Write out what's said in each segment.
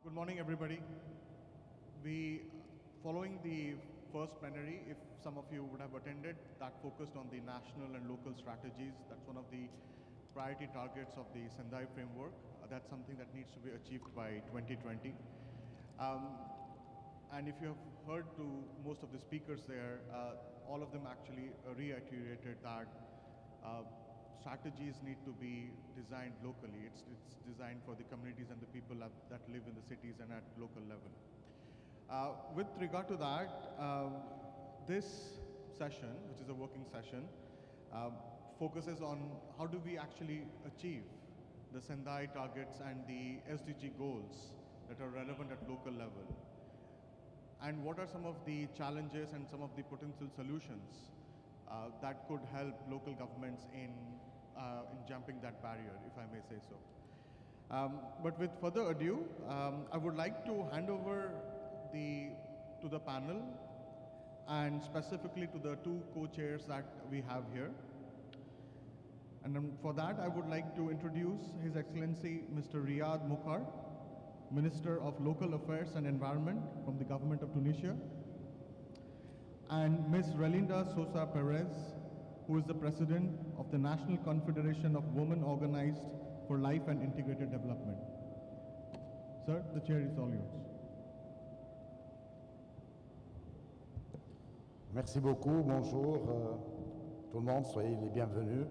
Good morning, everybody. Following the first plenary, if some of you would have attended, that focused on the national and local strategies. That's one of the priority targets of the Sendai framework. That's something that needs to be achieved by 2020. And if you have heard to most of the speakers there, all of them actually reiterated that strategies need to be designed locally. It's designed for the communities and the people that live in the cities and at local level. With regard to that, this session, which is a working session, focuses on how do we actually achieve the Sendai targets and the SDG goals that are relevant at local level. And what are some of the challenges and some of the potential solutions that could help local governments in jumping that barrier, if I may say so. But with further ado, I would like to hand over to the panel and specifically to the two co-chairs that we have here. And for that, I would like to introduce His Excellency Mr. Riyad Mukhar, Minister of Local Affairs and Environment from the Government of Tunisia, and Ms. Relinda Sosa Perez, who is the President of the National Confederation of Women Organized for Life and Integrated Development. Sir, the chair is all yours. Merci beaucoup, bonjour tout le monde, soyez les bienvenus.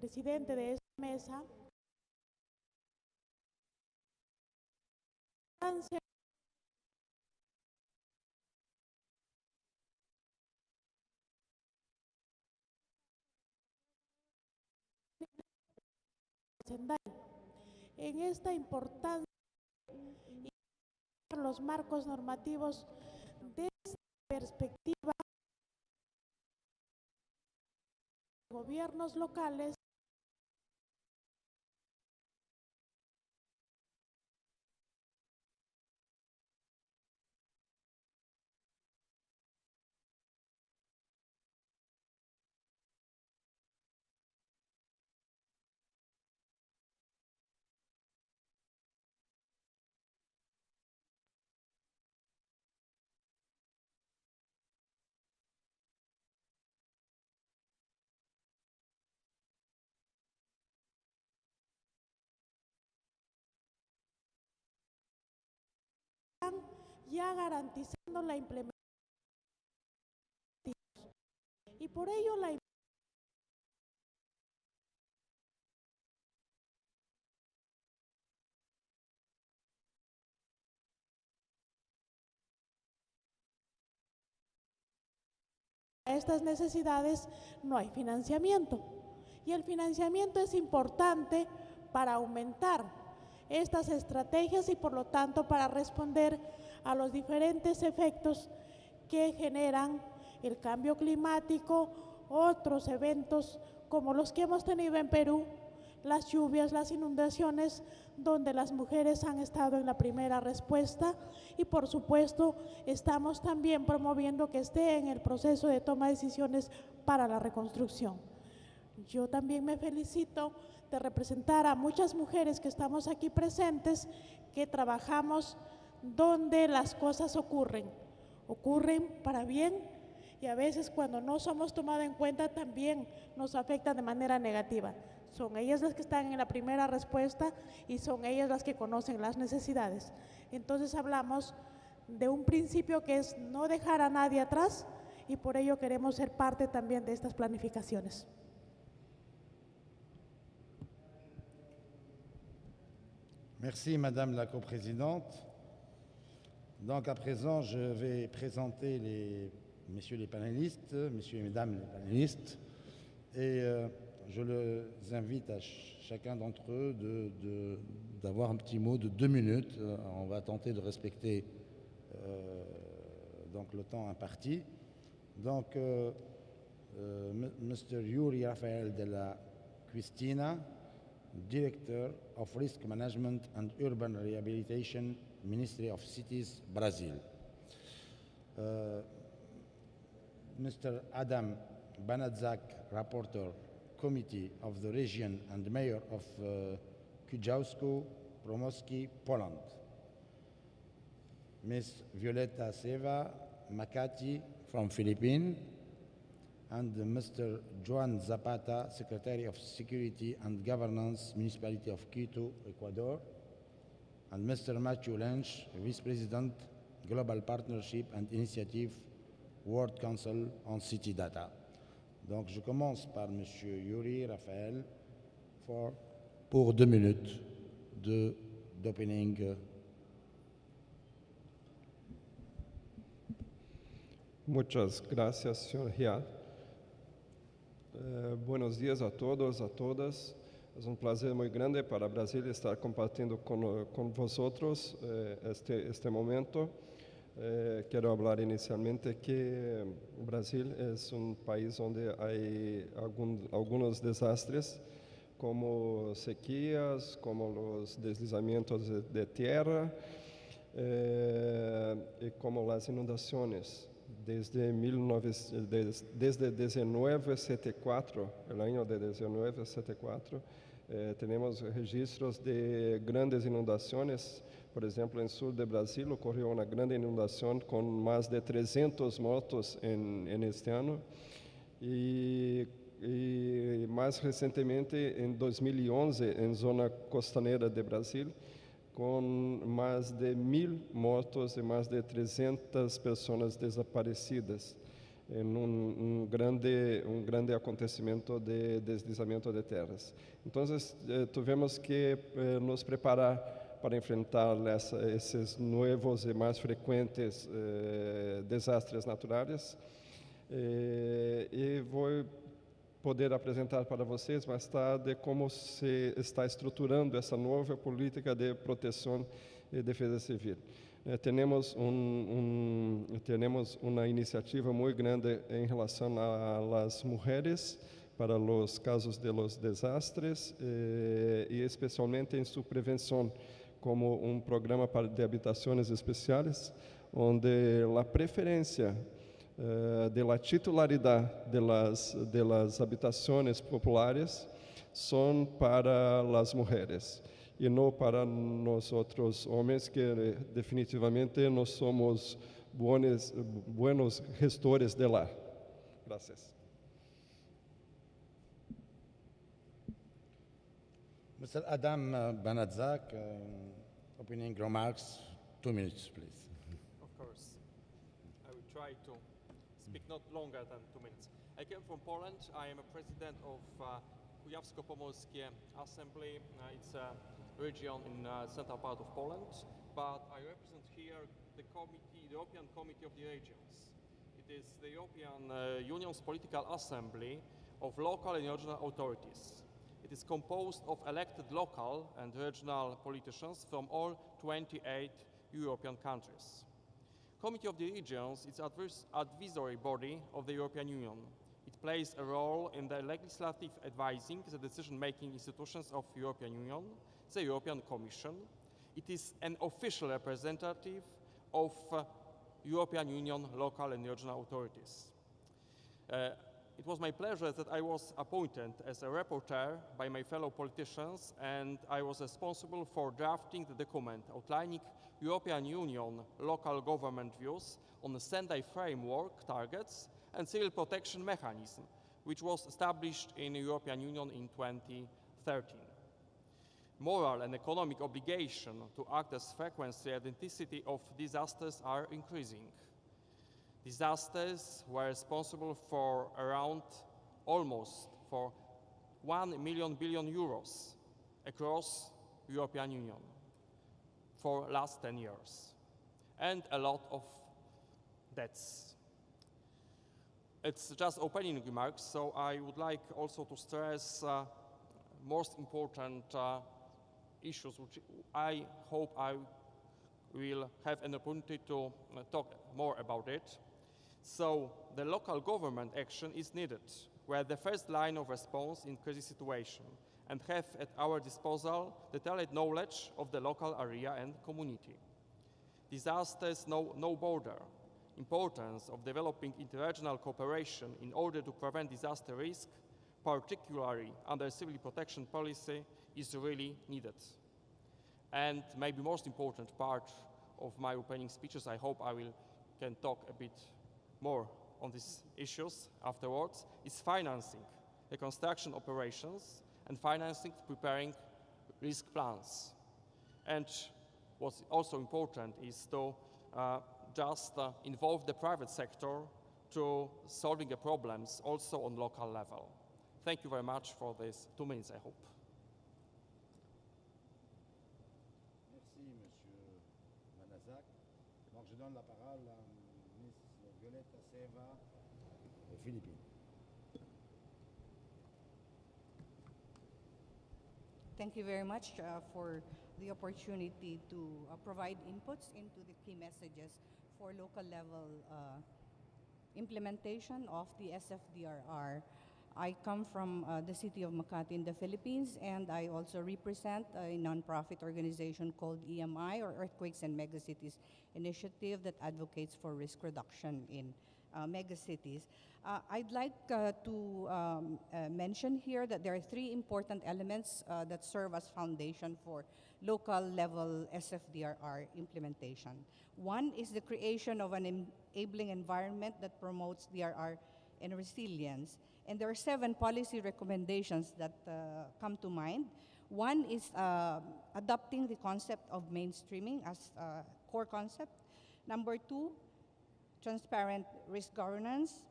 presidente de esta mesa, Sendai, en esta importancia y los marcos normativos de esta perspectiva de gobiernos locales ya garantizando la implementación y por ello la a estas necesidades no hay financiamiento y el financiamiento es importante para aumentar estas estrategias y por lo tanto para responder a los diferentes efectos que generan el cambio climático, otros eventos como los que hemos tenido en Perú, las lluvias, las inundaciones, donde las mujeres han estado en la primera respuesta y por supuesto estamos también promoviendo que esté en el proceso de toma de decisiones para la reconstrucción. Yo también me felicito de representar a muchas mujeres que estamos aquí presentes, que trabajamos donde las cosas ocurren para bien y a veces cuando no somos tomadas en cuenta también nos afecta de manera negativa. Son ellas las que están en la primera respuesta y son ellas las que conocen las necesidades. Entonces hablamos de un principio que es no dejar a nadie atrás y por ello queremos ser parte también de estas planificaciones. Merci Madame la coprésidente. Donc à présent, je vais présenter messieurs les panélistes, messieurs et mesdames les panélistes, et je les invite à chacun d'entre eux d'avoir un petit mot de 2 minutes. On va tenter de respecter donc le temps imparti. Donc, Mr. Yuri Rafael de la Cristina, Director of Risk Management and Urban Rehabilitation, Ministry of Cities, Brazil. Mr. Adam Banadzak, Rapporteur, Committee of the Region and Mayor of Kujawsko-Pomorskie, Poland. Ms. Violeta Seva Makati from Philippines, and Mr. Juan Zapata, Secretary of Security and Governance, Municipality of Quito, Ecuador, and Mr. Matthew Lynch, Vice President, Global Partnership and Initiative, World Council on City Data. Donc, je commence par M. Yuri Rafael pour 2 minutes d'opening. Muchas gracias, señor Rial. Buenos días a todos, a todas. Es un placer muy grande para Brasil estar compartiendo con vosotros este momento. Quiero hablar inicialmente que Brasil es un país donde hay algunos desastres, como sequías, como los deslizamientos de tierra y como las inundaciones. Desde 1974, el año de 1974, tenemos registros de grandes inundaciones. Por ejemplo, en el sur de Brasil ocurrió una gran inundación con más de 300 muertos en este año. Y más recientemente, en 2011, en zona costanera de Brasil, con más de 1000 muertos y más de 300 personas desaparecidas. em grande acontecimento de deslizamento de terras. Então, tivemos que nos preparar para enfrentar esses novos e mais frequentes desastres naturais. E vou poder apresentar para vocês mais tarde como se está estruturando essa nova política de proteção e defesa civil. Temos uma iniciativa muito grande em relação às mulheres para os casos de los desastres e especialmente em sua prevenção, como um programa de habitações especiais, onde a preferência de la titularidade de las habitações populares são para as mulheres e não para nós outros homens, que definitivamente não somos buenos gestores de lá. Gracias. Mr. Adam Banadzak, opening remarks, 2 minutes, please. Of course. I will try to speak not longer than 2 minutes. I came from Poland. I am a president of Kujawsko-Pomorskie Assembly. It's a region in central part of Poland, but I represent here the European Committee of the Regions. It is the European Union's political assembly of local and regional authorities. It is composed of elected local and regional politicians from all 28 European countries. Committee of the Regions is advisory body of the European Union. It plays a role in the legislative advising the decision-making institutions of the European Union, the European Commission. It is an official representative of European Union local and regional authorities. It was my pleasure that I was appointed as a rapporteur by my fellow politicians, and I was responsible for drafting the document outlining European Union local government views on the Sendai framework targets and civil protection mechanism, which was established in the European Union in 2013. Moral and economic obligation to act as frequency and intensity of disasters are increasing. Disasters were responsible for almost 1 billion euros across European Union for last 10 years, and a lot of deaths. It's just opening remarks, so I would like also to stress most important issues, which I hope I will have an opportunity to talk more about it. So the local government action is needed. We are the first line of response in crisis situation and have at our disposal detailed knowledge of the local area and community. Disasters know no border. Importance of developing interregional cooperation in order to prevent disaster risk, particularly under civil protection policy, is really needed. And maybe most important part of my opening speeches, I hope I can talk a bit more on these issues afterwards, is financing the construction operations and financing preparing risk plans. And what's also important is to involve the private sector to solving the problems also on local level. Thank you very much for these 2 minutes, I hope. Merci, Monsieur Banadzak. Donc, je donne la parole à Ms. Violeta Seva, aux Philippines. Thank you very much for the opportunity to provide inputs into the key messages for local level implementation of the SFDRR. I come from the city of Makati in the Philippines, and I also represent a nonprofit organization called EMI, or Earthquakes and Megacities Initiative, that advocates for risk reduction in megacities. I'd like to mention here that there are 3 important elements that serve as foundation for local level SFDRR implementation. One is the creation of an enabling environment that promotes DRR and resilience. And there are 7 policy recommendations that come to mind. One is adopting the concept of mainstreaming as a core concept. Number 2, transparent risk governance.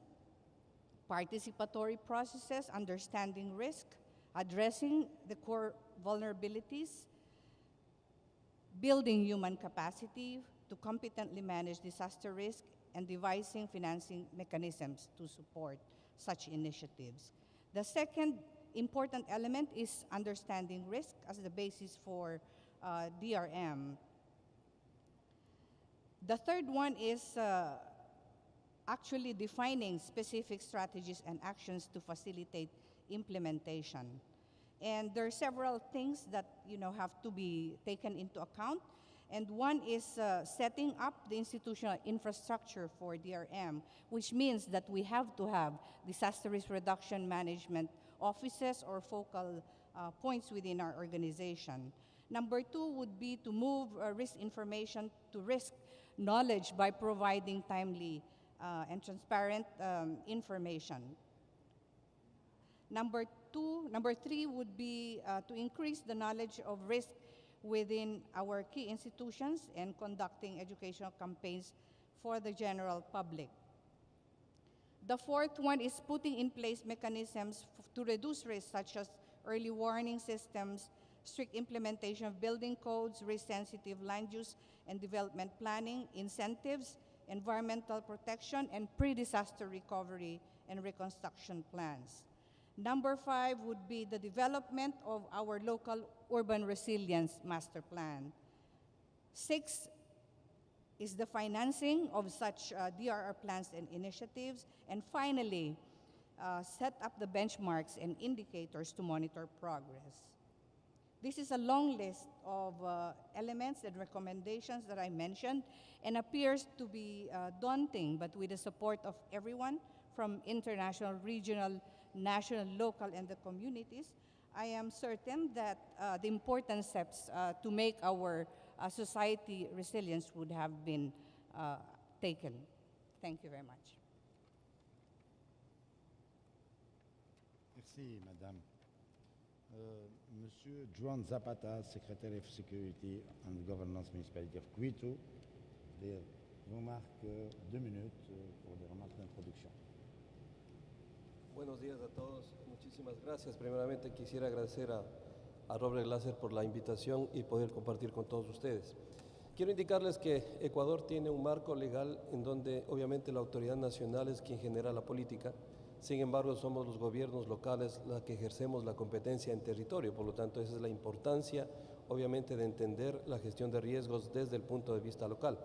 participatory processes, understanding risk, addressing the core vulnerabilities, building human capacity to competently manage disaster risk, and devising financing mechanisms to support such initiatives. The second important element is understanding risk as the basis for DRM. The third one is actually defining specific strategies and actions to facilitate implementation. And there are several things that have to be taken into account. And one is setting up the institutional infrastructure for DRM, which means that we have to have disaster risk reduction management offices or focal points within our organization. Number two would be to move risk information to risk knowledge by providing timely and transparent information. Number three would be to increase the knowledge of risk within our key institutions and conducting educational campaigns for the general public. The fourth one is putting in place mechanisms to reduce risk, such as early warning systems, strict implementation of building codes, risk-sensitive land use and development planning, incentives, environmental protection, and pre-disaster recovery and reconstruction plans. Number five would be the development of our local urban resilience master plan. Six is the financing of such DRR plans and initiatives. And finally, set up the benchmarks and indicators to monitor progress. This is a long list of elements and recommendations that I mentioned and appears to be daunting, but with the support of everyone from international, regional, national, local, and the communities, I am certain that the important steps to make our society resilient would have been taken. Thank you very much. Merci, Madame. Monsieur Juan Zapata, Secretary of Security and Governance, Municipality of Quito, des remarques 2 minutes pour des remarques d'introduction. Buenos días a todos, muchísimas gracias. Primeramente quisiera agradecer a Robert Glaser por la invitación y poder compartir con todos ustedes. Quiero indicarles que Ecuador tiene un marco legal en donde obviamente la autoridad nacional es quien genera la política. Sin embargo, somos los gobiernos locales los que ejercemos la competencia en territorio, por lo tanto, esa es la importancia, obviamente, de entender la gestión de riesgos desde el punto de vista local.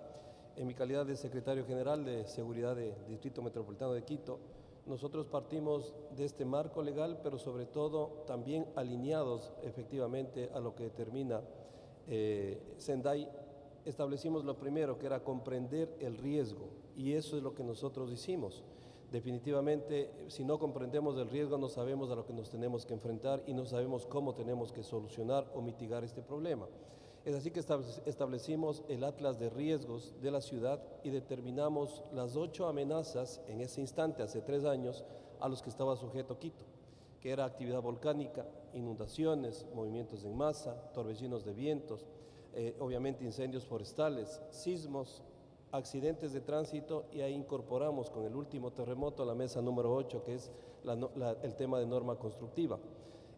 En mi calidad de Secretario General de Seguridad del Distrito Metropolitano de Quito, nosotros partimos de este marco legal, pero sobre todo también alineados efectivamente a lo que determina Sendai. Establecimos lo primero, que era comprender el riesgo, y eso es lo que nosotros hicimos. Definitivamente, si no comprendemos el riesgo, no sabemos a lo que nos tenemos que enfrentar y no sabemos cómo tenemos que solucionar o mitigar este problema. Es así que establecimos el Atlas de Riesgos de la ciudad y determinamos las 8 amenazas en ese instante, hace 3 años, a los que estaba sujeto Quito, que era actividad volcánica, inundaciones, movimientos en masa, torbellinos de vientos, obviamente incendios forestales, sismos, accidentes de tránsito, y ahí incorporamos con el último terremoto la mesa número 8, que es el tema de norma constructiva.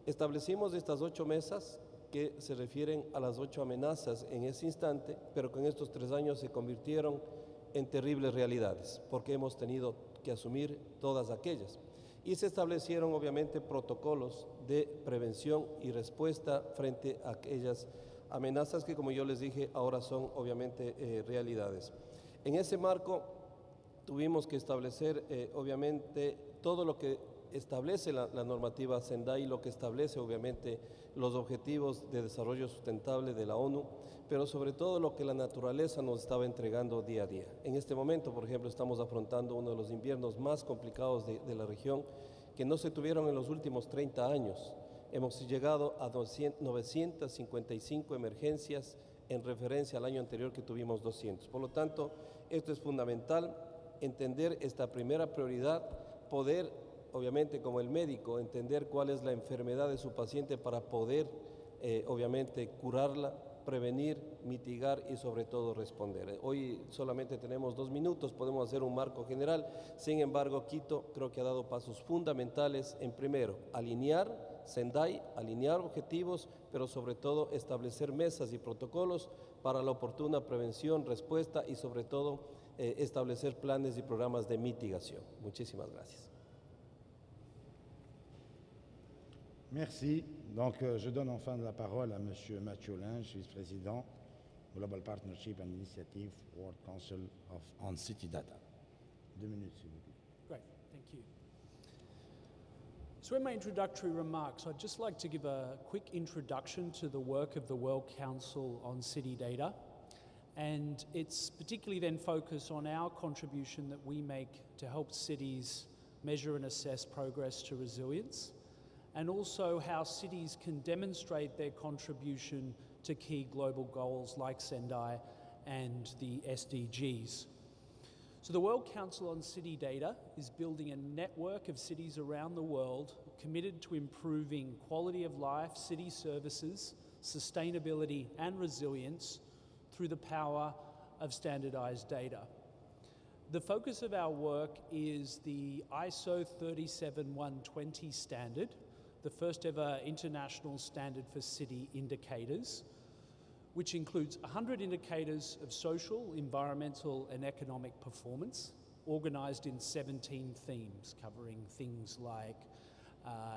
Establecimos estas 8 mesas que se refieren a las 8 amenazas en ese instante, pero que en estos 3 años se convirtieron en terribles realidades, porque hemos tenido que asumir todas aquellas. Y se establecieron obviamente protocolos de prevención y respuesta frente a aquellas amenazas que, como yo les dije, ahora son obviamente realidades. En ese marco tuvimos que establecer obviamente todo lo que establece la normativa Sendai, lo que establece obviamente los objetivos de desarrollo sustentable de la ONU, pero sobre todo lo que la naturaleza nos estaba entregando día a día. En este momento, por ejemplo, estamos afrontando uno de los inviernos más complicados de la región, que no se tuvieron en los últimos 30 años. Hemos llegado a 955 emergencias en referencia al año anterior, que tuvimos 200. Por lo tanto, esto es fundamental, entender esta primera prioridad, poder, obviamente, como el médico, entender cuál es la enfermedad de su paciente para poder, obviamente, curarla, prevenir, mitigar y sobre todo responder. Hoy solamente tenemos 2 minutos, podemos hacer un marco general. Sin embargo, Quito creo que ha dado pasos fundamentales en primero, alinear Sendai, alinear objetivos, pero sobre todo establecer mesas y protocolos para la oportuna prevención, respuesta y sobre todo establecer planes y programas de mitigación. Muchísimas gracias. Merci. Donc, je donne enfin la parole à M. Mathieu Linge, vice-président Global Partnership and Initiative World Council on City Data. 2 minutes, s'il vous plaît. Great, thank you. So in my introductory remarks, I'd just like to give a quick introduction to the work of the World Council on City Data. And it's particularly then focused on our contribution that we make to help cities measure and assess progress to resilience, and also how cities can demonstrate their contribution to key global goals like Sendai and the SDGs. So the World Council on City Data is building a network of cities around the world committed to improving quality of life, city services, sustainability and resilience through the power of standardized data. The focus of our work is the ISO 37120 standard, the first ever international standard for city indicators, which includes 100 indicators of social, environmental, and economic performance, organized in 17 themes, covering things like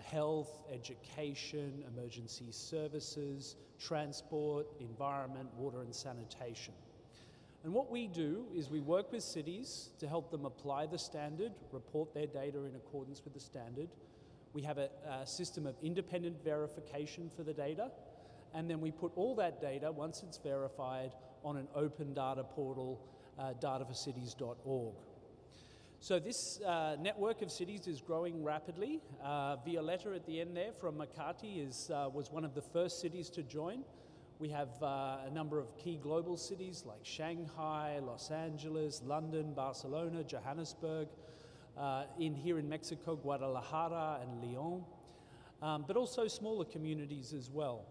health, education, emergency services, transport, environment, water, and sanitation. And what we do is we work with cities to help them apply the standard, report their data in accordance with the standard. We have a system of independent verification for the data, and then we put all that data, once it's verified, on an open data portal, dataforcities.org. So this network of cities is growing rapidly. Violetta at the end there from Makati was one of the first cities to join. We have a number of key global cities like Shanghai, Los Angeles, London, Barcelona, Johannesburg, here in Mexico, Guadalajara and Lyon, but also smaller communities as well.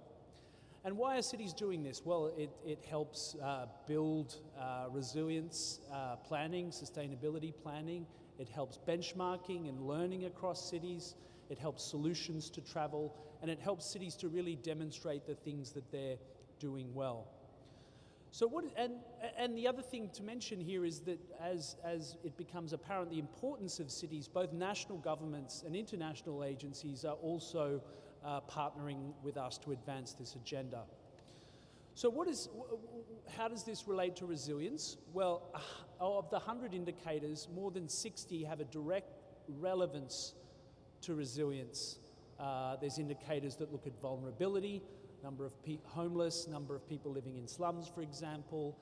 And why are cities doing this? Well, it helps build resilience planning, sustainability planning. It helps benchmarking and learning across cities. It helps solutions to travel, and it helps cities to really demonstrate the things that they're doing well. So and the other thing to mention here is that as it becomes apparent the importance of cities, both national governments and international agencies are also partnering with us to advance this agenda. So how does this relate to resilience? Well, of the 100 indicators, more than 60 have a direct relevance to resilience. There's indicators that look at vulnerability, number of homeless, number of people living in slums, for example,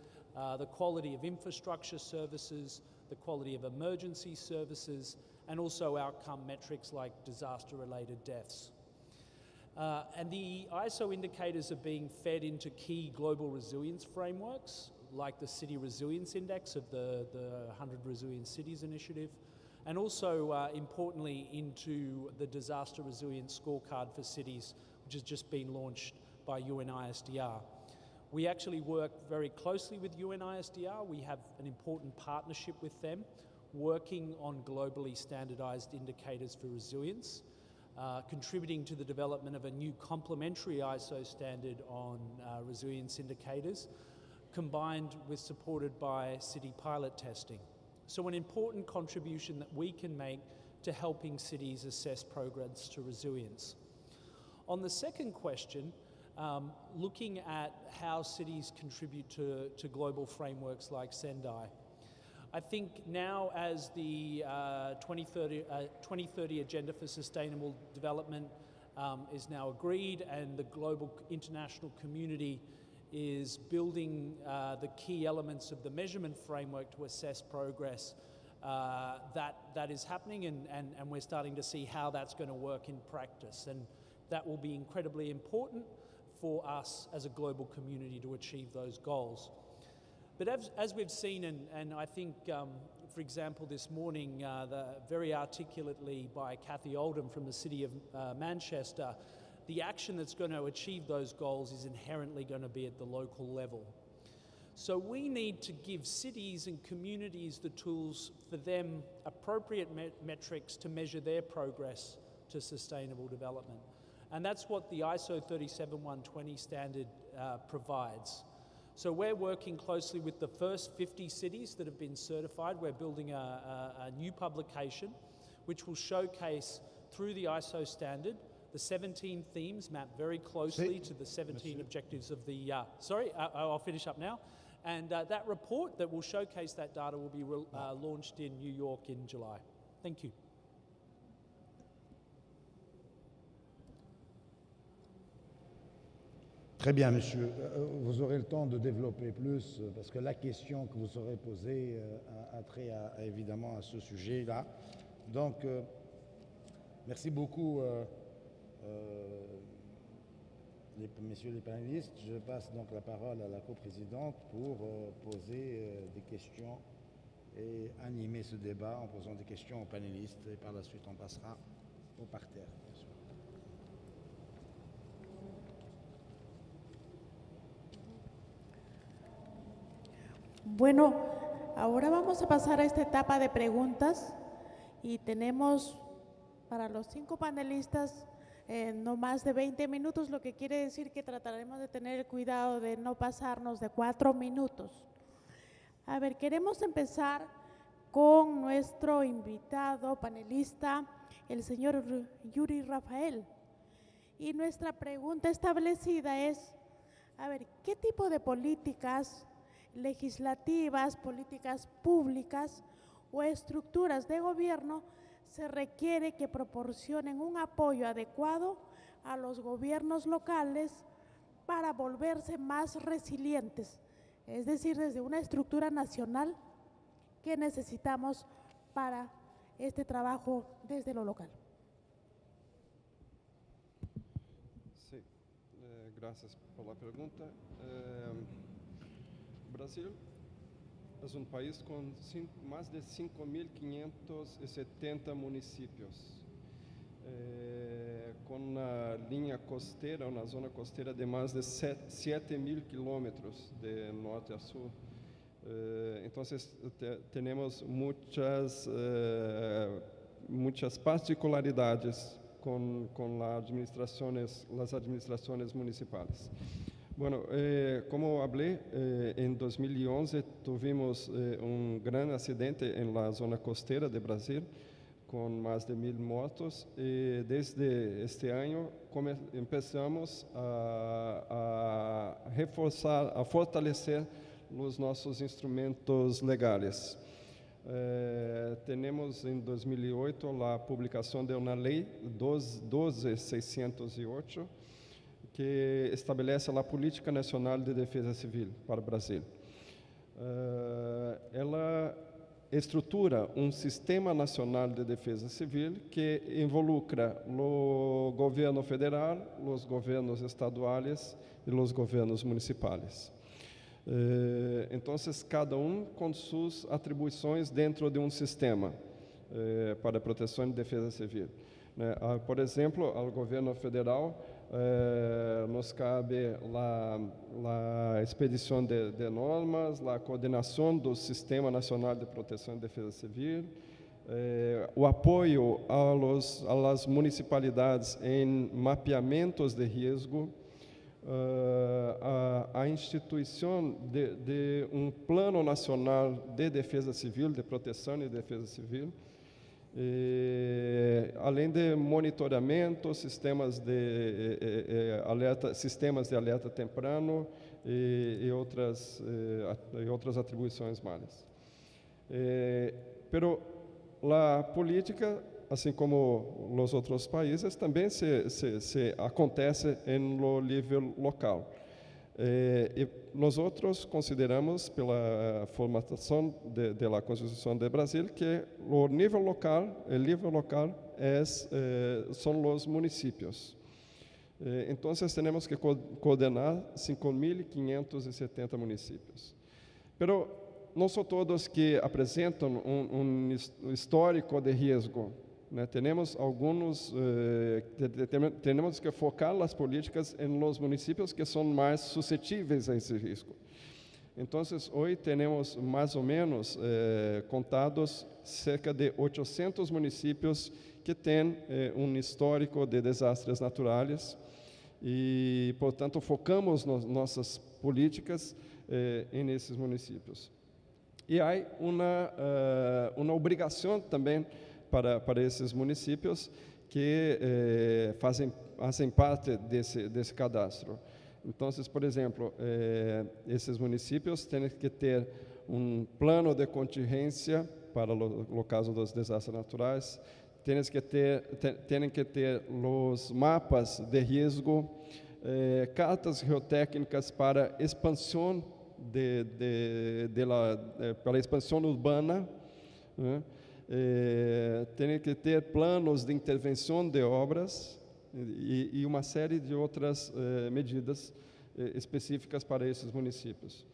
the quality of infrastructure services, the quality of emergency services, and also outcome metrics like disaster-related deaths. And the ISO indicators are being fed into key global resilience frameworks, like the City Resilience Index of the 100 Resilient Cities Initiative, and also, importantly, into the Disaster Resilience Scorecard for Cities, which has just been launched by UNISDR. We actually work very closely with UNISDR. We have an important partnership with them, working on globally standardized indicators for resilience, contributing to the development of a new complementary ISO standard on resilience indicators, combined with supported by city pilot testing. So an important contribution that we can make to helping cities assess progress to resilience. On the second question, looking at how cities contribute to global frameworks like Sendai. I think now as the 2030 Agenda for Sustainable Development is now agreed, and the global international community is building the key elements of the measurement framework to assess progress, that is happening, and we're starting to see how that's going to work in practice. And that will be incredibly important for us as a global community to achieve those goals. But as we've seen, and I think, for example, this morning, very articulately by Kathy Oldham from the City of Manchester, the action that's going to achieve those goals is inherently going to be at the local level. So we need to give cities and communities the tools for them appropriate metrics to measure their progress to sustainable development. And that's what the ISO 37120 standard provides. So we're working closely with the first 50 cities that have been certified. We're building a new publication which will showcase through the ISO standard the 17 themes mapped very closely to the 17 objectives of the, I'll finish up now. And that report that will showcase that data will be launched in New York in July. Thank you. Très bien, monsieur. Vous aurez le temps de développer plus, parce que la question que vous aurez posée a trait évidemment à ce sujet-là. Donc, merci beaucoup, messieurs les panélistes. Je passe donc la parole à la coprésidente pour poser des questions et animer ce débat en posant des questions aux panélistes. Et par la suite, on passera au parterre, bien sûr. Bueno, ahora vamos a pasar a esta etapa de preguntas y tenemos para los 5 panelistas no más de 20 minutos, lo que quiere decir que trataremos de tener el cuidado de no pasarnos de 4 minutos. A ver, queremos empezar con nuestro invitado panelista, el señor Yuri Rafael. Y nuestra pregunta establecida es, a ver, ¿qué tipo de políticas legislativas, políticas públicas o estructuras de gobierno se requiere que proporcionen un apoyo adecuado a los gobiernos locales para volverse más resilientes? Es decir, desde una estructura nacional, ¿qué necesitamos para este trabajo desde lo local? Sí, gracias por la pregunta. Brasil es un país con más de 5.570 municipios, con una línea costera, una zona costera de más de 7.000 kilómetros de norte a sur. Entonces tenemos muchas particularidades con las administraciones municipales. Bueno, como hablé, en 2011 tuvimos un gran accidente en la zona costera de Brasil, con más de 1.000 muertos. Desde este año empezamos a reforzar, a fortalecer los nuestros instrumentos legales. Tenemos en 2008 la publicación de una ley 12.608, que estabelece a Política Nacional de Defesa Civil para o Brasil. Ela estrutura um sistema nacional de defesa civil que involucra o governo federal, os governos estaduais e os governos municipais. Então, cada com suas atribuições dentro de um sistema para a proteção e defesa civil. Por exemplo, ao governo federal nos cabe a expedição de normas, a coordenação do Sistema Nacional de Proteção e Defesa Civil, o apoio às municipalidades em mapeamentos de risco, a instituição de um Plano Nacional de Defesa Civil, de Proteção e Defesa Civil, além de monitoramento, sistemas de alerta temprano e outras atribuições mais. Pero a política, assim como os outros países, também se acontece no nível local. E nós outros consideramos, pela formatação da Constituição de Brasil, que o nível local são os municípios. Então, temos que coordenar 5.570 municípios. Pero não são todos que apresentam um histórico de risco, né? Temos temos que focar as políticas em los municípios que são mais suscetíveis a esse risco. Então, hoje temos mais ou menos contados cerca de 800 municípios que têm histórico de desastres naturais e, portanto, focamos nossas políticas nesses municípios. E há uma obrigação também para esses municípios que fazem parte desse cadastro. Então, por exemplo, esses municípios têm que ter plano de contingência para o caso dos desastres naturais, têm que ter os mapas de risco, cartas geotécnicas para expansão para a expansão urbana, né? Tem que ter planos de intervenção de obras e uma série de outras medidas específicas para esses municípios.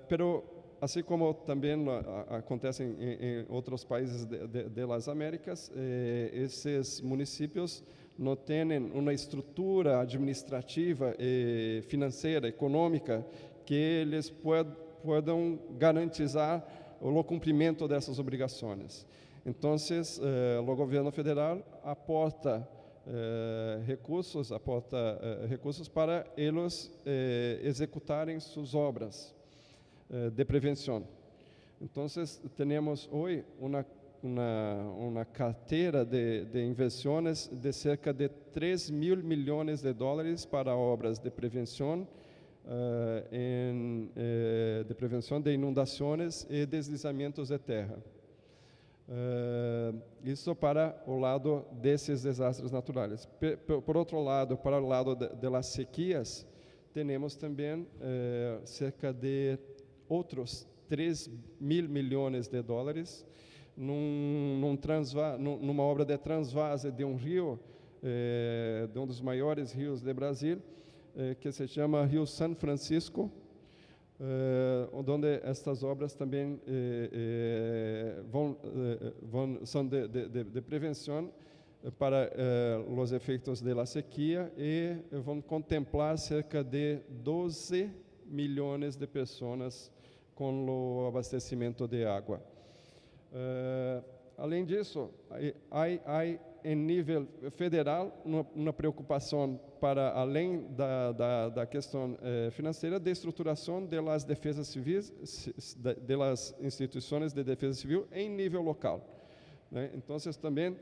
Pero, assim como também acontece em outros países das Américas, esses municípios não têm uma estrutura administrativa e financeira, econômica, que eles possam garantizar o cumprimento dessas obrigações. Então, o governo federal aporta recursos para eles executarem suas obras de prevenção. Então, temos hoje uma carteira de inversões de cerca de 3 mil milhões de dólares para obras de prevenção de inundações e deslizamentos de terra. Isso para o lado desses desastres naturais. Por outro lado, para o lado das sequias, temos também cerca de outros 3 mil milhões de dólares numa obra de transvase de rio, de dos maiores rios do Brasil, que se chama Rio São Francisco, onde estas obras também são de prevenção para os efeitos da sequia e vão contemplar cerca de 12 milhões de pessoas com o abastecimento de água. Além disso, há em nível federal uma preocupação para além da questão financeira de estruturação das defesas civis, das instituições de defesa civil em nível local, né? Então, também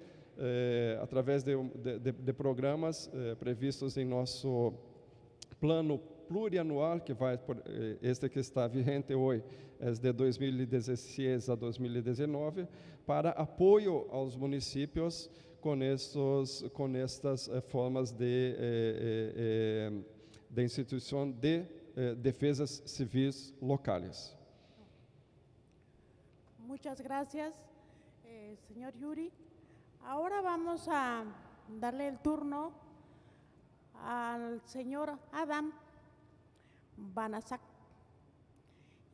através de programas previstos em nosso plano plurianual, que vai por este que está vigente hoje, é de 2016 a 2019, para apoio aos municípios com estas formas de instituição de defesas civis locais. Muchas gracias, señor Yuri. Ahora vamos a darle el turno al señor Adam Banasak.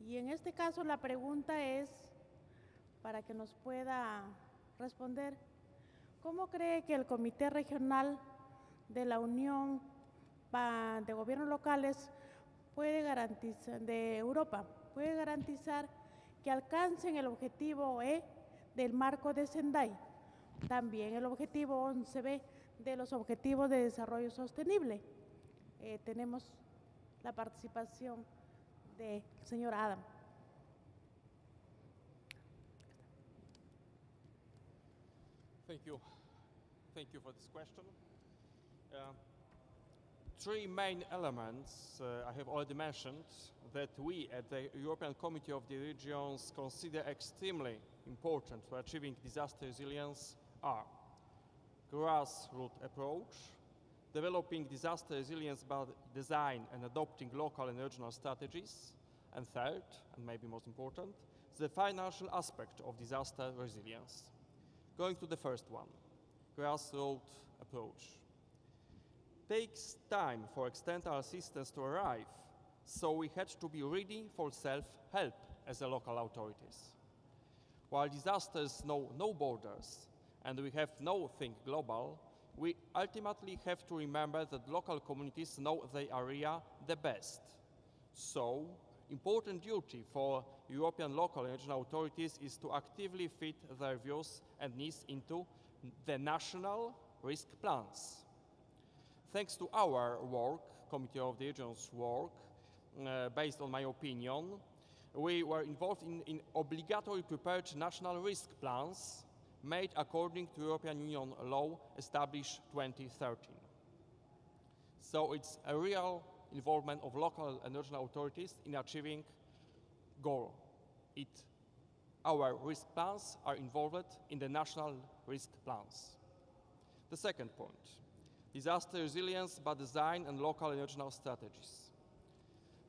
Y en este caso la pregunta es, para que nos pueda responder, ¿cómo cree que el Comité Regional de la Unión de Gobiernos Locales de Europa puede garantizar que alcancen el objetivo E del marco de Sendai, también el objetivo 11B de los Objetivos de Desarrollo Sostenible? Tenemos la participación del señor Adam. Thank you for this question. Three main elements I have already mentioned that we at the European Committee of the Regions consider extremely important for achieving disaster resilience are grassroots approach, developing disaster resilience by design and adopting local and regional strategies, and third, and maybe most important, the financial aspect of disaster resilience. Going to the first one, grassroots approach. Takes time for external assistance to arrive, so we had to be ready for self-help as the local authorities. While disasters know no borders and we have no think global, we ultimately have to remember that local communities know their area the best. So, important duty for European local and regional authorities is to actively fit their views and needs into the national risk plans. Thanks to our work, Committee of the Regions work, based on my opinion, we were involved in obligatory prepared national risk plans made according to European Union law established 2013. So it's a real involvement of local and regional authorities in achieving goal. Our risk plans are involved in the national risk plans. The second point, disaster resilience by design and local and regional strategies.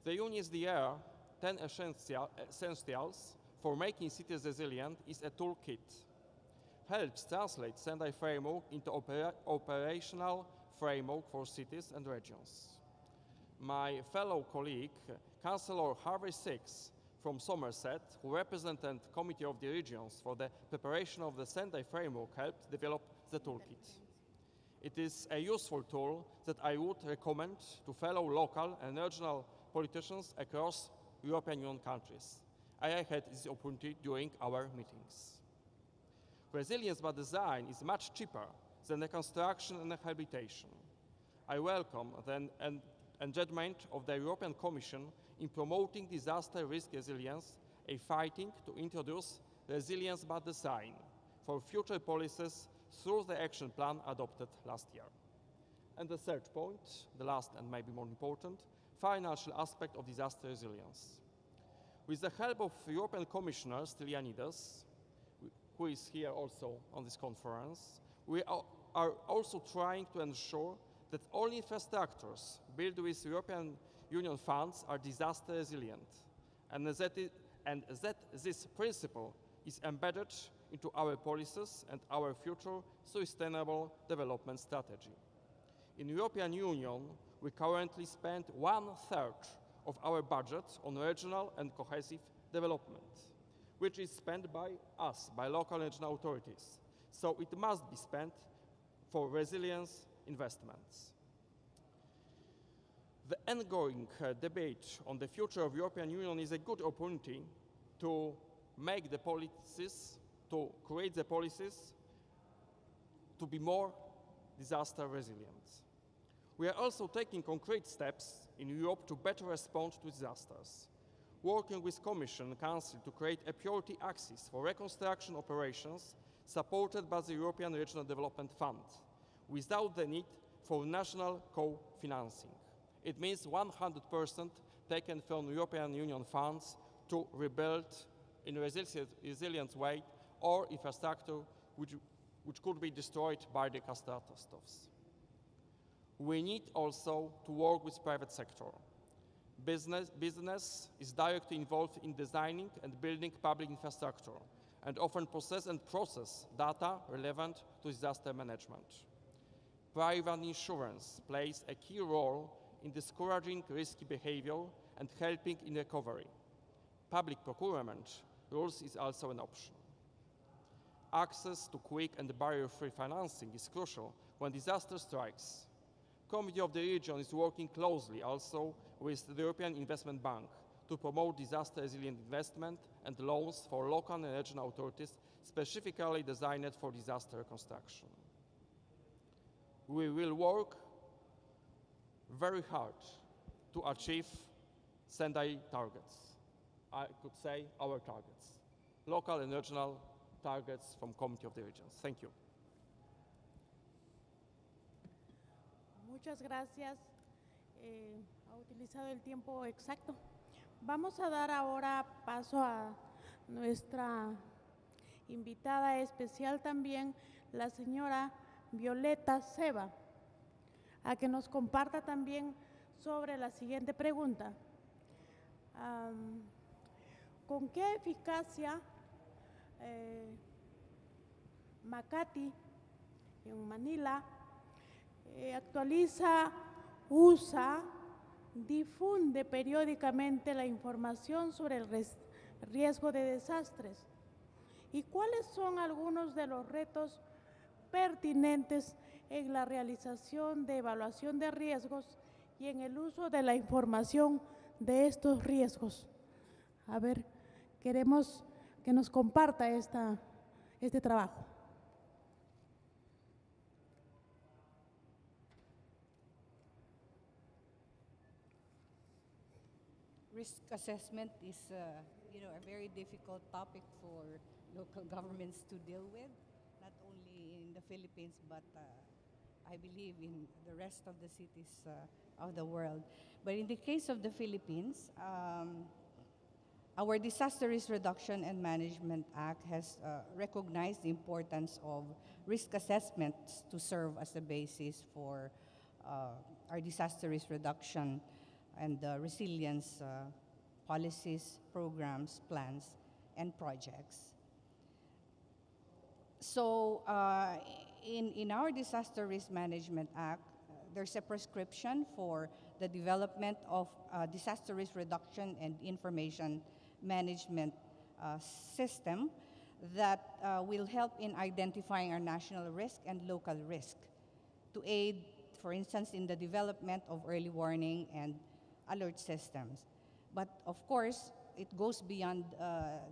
The UNSDR 10 essentials for making cities resilient is a toolkit. Helps translate Sendai framework into operational framework for cities and regions. My fellow colleague, Councillor Harvey Six from Somerset, who represented Committee of the Regions for the preparation of the Sendai framework, helped develop the toolkit. It is a useful tool that I would recommend to fellow local and regional politicians across European Union countries. I had this opportunity during our meetings. Resilience by design is much cheaper than the construction and rehabilitation. I welcome the engagement of the European Commission in promoting disaster risk resilience, a fighting to introduce resilience by design for future policies through the action plan adopted last year. And the third point, the last and maybe more important, financial aspect of disaster resilience. With the help of European Commissioner Stylianides, who is here also on this conference, we are also trying to ensure that all infrastructures built with European Union funds are disaster resilient, and that this principle is embedded into our policies and our future sustainable development strategy. In the European Union, we currently spend 1/3 of our budget on regional and cohesive development, which is spent by us, by local and regional authorities. So it must be spent for resilience investments. The ongoing debate on the future of the European Union is a good opportunity to make the policies, to create the policies to be more disaster resilient. We are also taking concrete steps in Europe to better respond to disasters, working with Commission and Council to create a priority axis for reconstruction operations supported by the European Regional Development Fund, without the need for national co-financing. It means 100% taken from European Union funds to rebuild in a resilient way or infrastructure which could be destroyed by the catastrophes. We need also to work with private sector. Business is directly involved in designing and building public infrastructure and often process data relevant to disaster management. Private insurance plays a key role in discouraging risky behavior and helping in recovery. Public procurement rules is also an option. Access to quick and barrier-free financing is crucial when disaster strikes. Committee of the Region is working closely also with the European Investment Bank to promote disaster-resilient investment and loans for local and regional authorities specifically designed for disaster reconstruction. We will work very hard to achieve Sendai targets. I could say our targets, local and regional targets from Committee of the Regions. Thank you. Muchas gracias. Ha utilizado el tiempo exacto. Vamos a dar ahora paso a nuestra invitada especial también, la señora Violeta Ceba, a que nos comparta también sobre la siguiente pregunta. ¿Con qué eficacia Makati en Manila actualiza, usa, difunde periódicamente la información sobre el riesgo de desastres? ¿Y cuáles son algunos de los retos pertinentes en la realización de evaluación de riesgos y en el uso de la información de estos riesgos. A ver, queremos que nos comparta este trabajo. Risk assessment is, a very difficult topic for local governments to deal with, not only in the Philippines, but I believe in the rest of the cities of the world. But in the case of the Philippines, our Disaster Risk Reduction and Management Act has recognized the importance of risk assessments to serve as a basis for our disaster risk reduction and resilience policies, programs, plans, and projects. So in our Disaster Risk Management Act, there's a prescription for the development of disaster risk reduction and information management system that will help in identifying our national risk and local risk to aid, for instance, in the development of early warning and alert systems. But of course, it goes beyond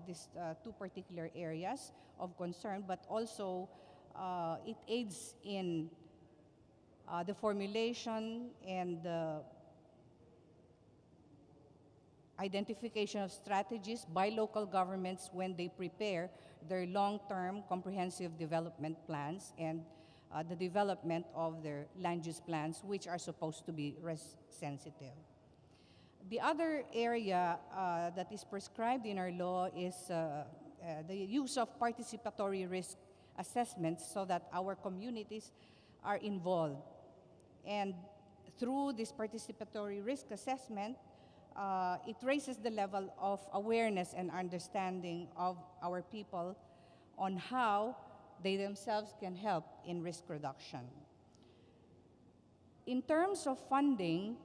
these two particular areas of concern, but also it aids in the formulation and the identification of strategies by local governments when they prepare their long-term comprehensive development plans and the development of their land use plans, which are supposed to be risk-sensitive. The other area that is prescribed in our law is the use of participatory risk assessments so that our communities are involved. And through this participatory risk assessment, it raises the level of awareness and understanding of our people on how they themselves can help in risk reduction. In terms of funding,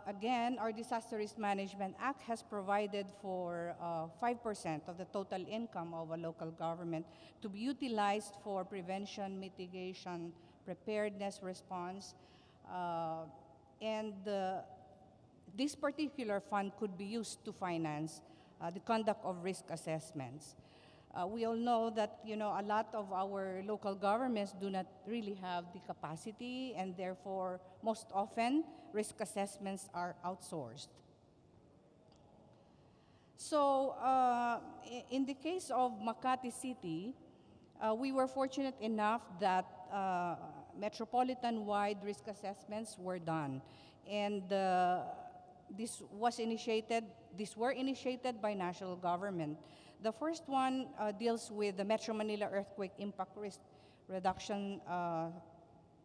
again, our Disaster Risk Management Act has provided for 5% of the total income of a local government to be utilized for prevention, mitigation, preparedness, response, and this particular fund could be used to finance the conduct of risk assessments. We all know that a lot of our local governments do not really have the capacity, and therefore, most often, risk assessments are outsourced. So, in the case of Makati City, we were fortunate enough that metropolitan-wide risk assessments were done, and these were initiated by national government. The first one deals with the Metro Manila Earthquake Impact Risk Reduction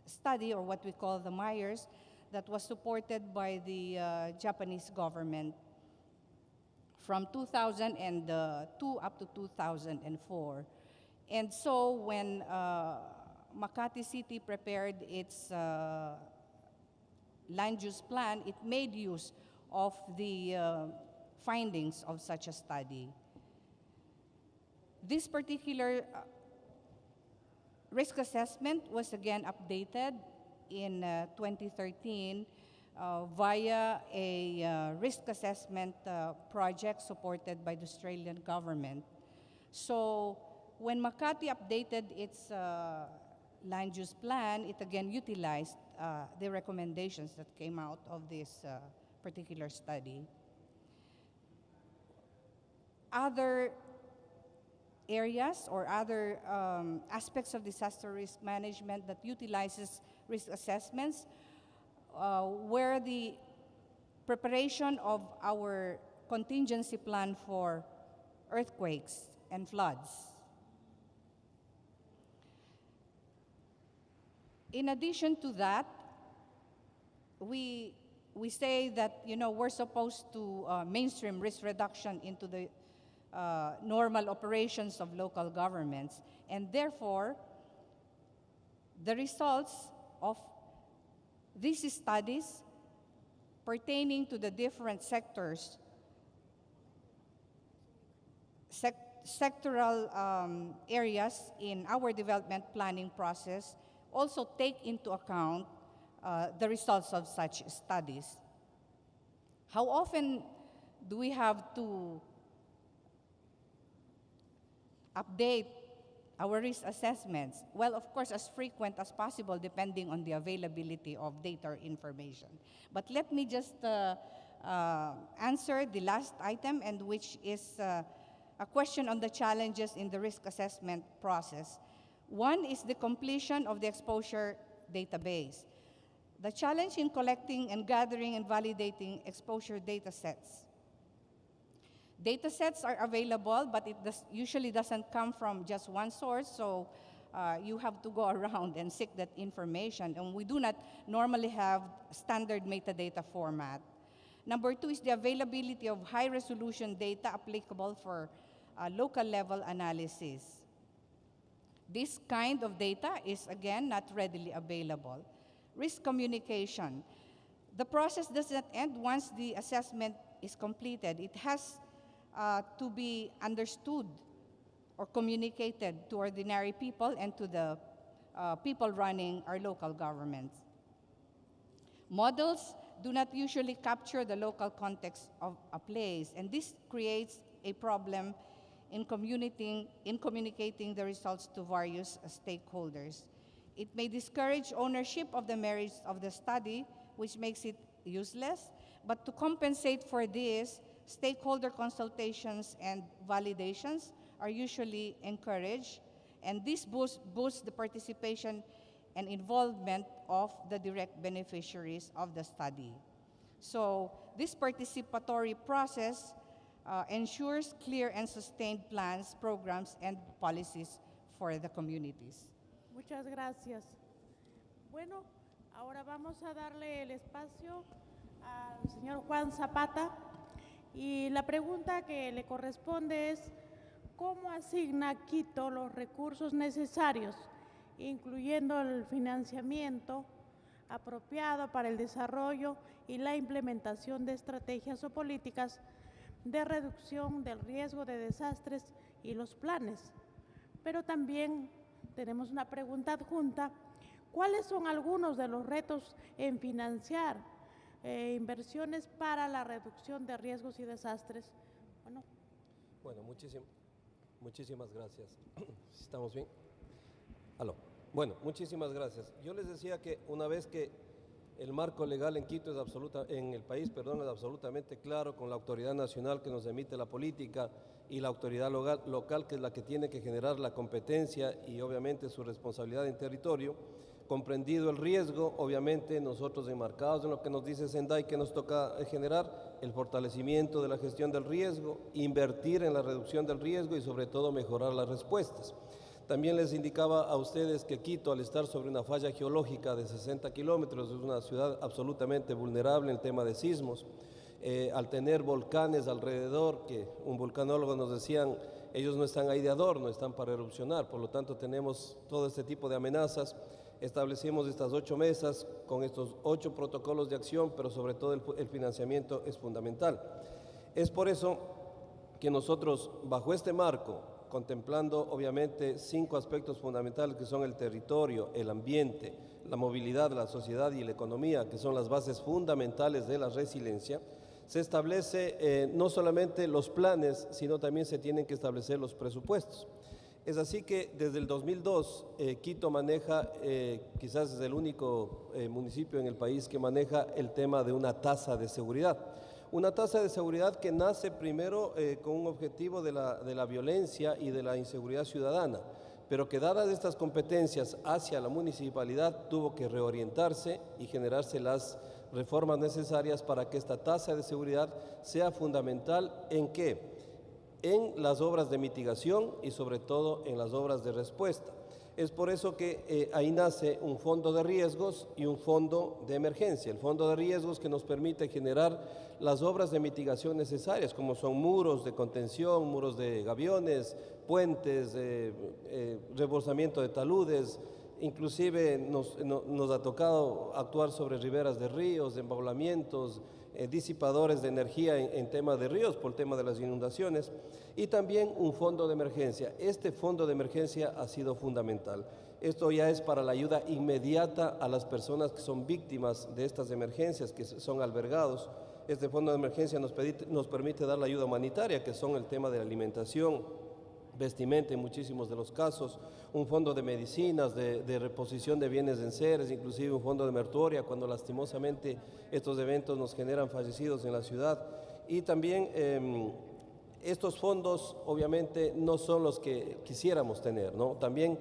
Study, or what we call the MIRES, that was supported by the Japanese government from 2002 up to 2004. And so when Makati City prepared its land use plan, it made use of the findings of such a study. This particular risk assessment was again updated in 2013 via a risk assessment project supported by the Australian government. So when Makati updated its land use plan, it again utilized the recommendations that came out of this particular study. Other areas or other aspects of disaster risk management that utilizes risk assessments were the preparation of our contingency plan for earthquakes and floods. In addition to that, we say that we're supposed to mainstream risk reduction into the normal operations of local governments, and therefore the results of these studies pertaining to the different sectoral areas in our development planning process also take into account the results of such studies. How often do we have to update our risk assessments? Well, of course, as frequent as possible, depending on the availability of data or information. But let me just answer the last item, and which is a question on the challenges in the risk assessment process. One is the completion of the exposure database. The challenge in collecting and gathering and validating exposure data sets. Data sets are available, but it usually doesn't come from just one source, so you have to go around and seek that information, and we do not normally have standard metadata format. Number two is the availability of high-resolution data applicable for local level analysis. This kind of data is, again, not readily available. Risk communication. The process does not end once the assessment is completed. It has to be understood or communicated to ordinary people and to the people running our local governments. Models do not usually capture the local context of a place, and this creates a problem in communicating the results to various stakeholders. It may discourage ownership of the merits of the study, which makes it useless, but to compensate for this, stakeholder consultations and validations are usually encouraged, and this boosts the participation and involvement of the direct beneficiaries of the study. So this participatory process ensures clear and sustained plans, programs, and policies for the communities. Muchas gracias. Bueno, ahora vamos a darle el espacio al señor Juan Zapata, y la pregunta que le corresponde es: ¿cómo asigna Quito los recursos necesarios, incluyendo el financiamiento apropiado para el desarrollo y la implementación de estrategias o políticas de reducción del riesgo de desastres y los planes? Pero también tenemos una pregunta adjunta: ¿cuáles son algunos de los retos en financiar inversiones para la reducción de riesgos y desastres? Bueno, muchísimas gracias. ¿Estamos bien? Aló. Bueno, muchísimas gracias. Yo les decía que una vez que el marco legal en Quito en el país, es absolutamente claro, con la autoridad nacional que nos emite la política y la autoridad local, que es la que tiene que generar la competencia y obviamente su responsabilidad en territorio, comprendido el riesgo, obviamente nosotros enmarcados en lo que nos dice Sendai, que nos toca generar el fortalecimiento de la gestión del riesgo, invertir en la reducción del riesgo y sobre todo mejorar las respuestas. También les indicaba a ustedes que Quito, al estar sobre una falla geológica de 60 kilómetros, es una ciudad absolutamente vulnerable en el tema de sismos. Al tener volcanes alrededor, que un vulcanólogo nos decían, ellos no están ahí de adorno, están para erupcionar, por lo tanto tenemos todo este tipo de amenazas. Establecimos estas 8 mesas con estos 8 protocolos de acción, pero sobre todo el financiamiento es fundamental. Es por eso que nosotros, bajo este marco, contemplando obviamente 5 aspectos fundamentales que son el territorio, el ambiente, la movilidad, la sociedad y la economía, que son las bases fundamentales de la resiliencia, se establece no solamente los planes, sino también se tienen que establecer los presupuestos. Es así que desde el 2002 Quito maneja, quizás es el único municipio en el país que maneja el tema de una tasa de seguridad. Una tasa de seguridad que nace primero con un objetivo de la violencia y de la inseguridad ciudadana, pero que dadas estas competencias hacia la municipalidad tuvo que reorientarse y generarse las reformas necesarias para que esta tasa de seguridad sea fundamental. ¿En qué? En las obras de mitigación y sobre todo en las obras de respuesta. Es por eso que ahí nace un fondo de riesgos y un fondo de emergencia. El fondo de riesgos que nos permite generar las obras de mitigación necesarias, como son muros de contención, muros de gaviones, puentes, reforzamiento de taludes, inclusive nos ha tocado actuar sobre riberas de ríos, embaulamientos, disipadores de energía en tema de ríos por el tema de las inundaciones, y también un fondo de emergencia. Este fondo de emergencia ha sido fundamental. Esto ya es para la ayuda inmediata a las personas que son víctimas de estas emergencias, que son albergados. Este fondo de emergencia nos permite dar la ayuda humanitaria, que son el tema de la alimentación, vestimenta en muchísimos de los casos, un fondo de medicinas, de reposición de bienes enseres, inclusive un fondo de mortuoria cuando lastimosamente estos eventos nos generan fallecidos en la ciudad. Y también estos fondos obviamente no son los que quisiéramos tener, ¿no? También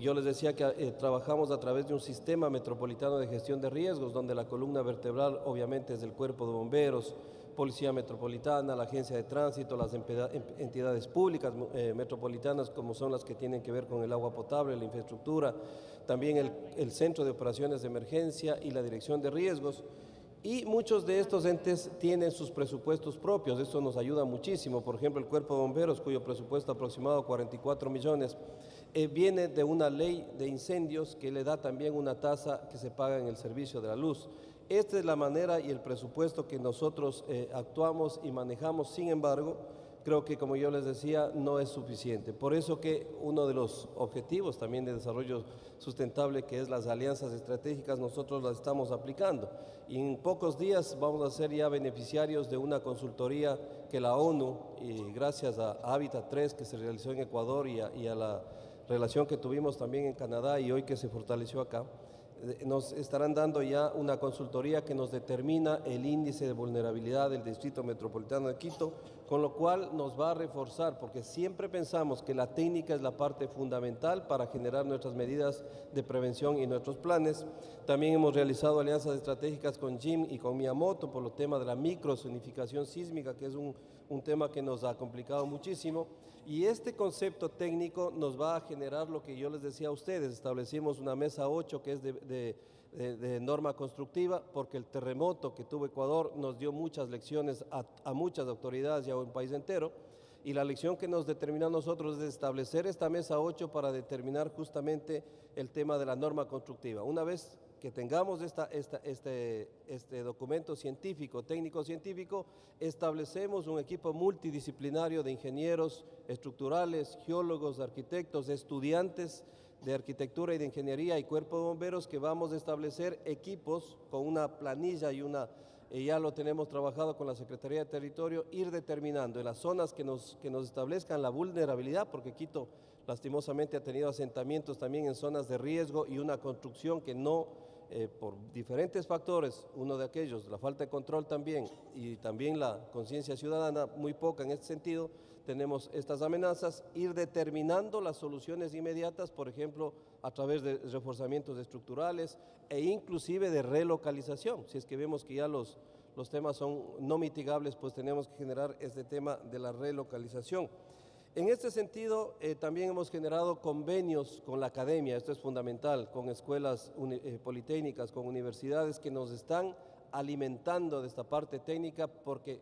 yo les decía que trabajamos a través de un sistema metropolitano de gestión de riesgos, donde la columna vertebral obviamente es el Cuerpo de Bomberos, Policía Metropolitana, la Agencia de Tránsito, las entidades públicas metropolitanas como son las que tienen que ver con el agua potable, la infraestructura, también el Centro de Operaciones de Emergencia y la Dirección de Riesgos. Y muchos de estos entes tienen sus presupuestos propios, esto nos ayuda muchísimo. Por ejemplo, el Cuerpo de Bomberos, cuyo presupuesto aproximado 44 millones, viene de una ley de incendios que le da también una tasa que se paga en el servicio de la luz. Esta es la manera y el presupuesto que nosotros actuamos y manejamos. Sin embargo, creo que, como yo les decía, no es suficiente. Por eso que uno de los objetivos también de desarrollo sustentable, que es las alianzas estratégicas, nosotros las estamos aplicando. Y en pocos días vamos a ser ya beneficiarios de una consultoría que la ONU, y gracias a Hábitat 3 que se realizó en Ecuador y a la relación que tuvimos también en Canadá y hoy que se fortaleció acá, nos estarán dando ya una consultoría que nos determina el índice de vulnerabilidad del Distrito Metropolitano de Quito, con lo cual nos va a reforzar, porque siempre pensamos que la técnica es la parte fundamental para generar nuestras medidas de prevención y nuestros planes. También hemos realizado alianzas estratégicas con Jim y con Miyamoto por el tema de la microzonificación sísmica, que es un tema que nos ha complicado muchísimo. Y este concepto técnico nos va a generar lo que yo les decía a ustedes. Establecimos una mesa 8 que es de norma constructiva, porque el terremoto que tuvo Ecuador nos dio muchas lecciones a muchas autoridades y a un país entero. Y la lección que nos determina a nosotros es establecer esta mesa 8 para determinar justamente el tema de la norma constructiva. Una vez que tengamos este documento científico, técnico-científico, establecemos un equipo multidisciplinario de ingenieros estructurales, geólogos, arquitectos, estudiantes de arquitectura y de ingeniería y cuerpo de bomberos, que vamos a establecer equipos con una planilla y ya lo tenemos trabajado con la Secretaría de Territorio, ir determinando en las zonas que nos establezcan la vulnerabilidad, porque Quito lastimosamente ha tenido asentamientos también en zonas de riesgo y una construcción que no, por diferentes factores, uno de aquellos, la falta de control también, y también la conciencia ciudadana muy poca en este sentido, tenemos estas amenazas, ir determinando las soluciones inmediatas, por ejemplo, a través de reforzamientos estructurales e inclusive de relocalización. Si es que vemos que ya los temas son no mitigables, pues tenemos que generar este tema de la relocalización. En este sentido, también hemos generado convenios con la academia, esto es fundamental, con escuelas politécnicas, con universidades que nos están alimentando de esta parte técnica, porque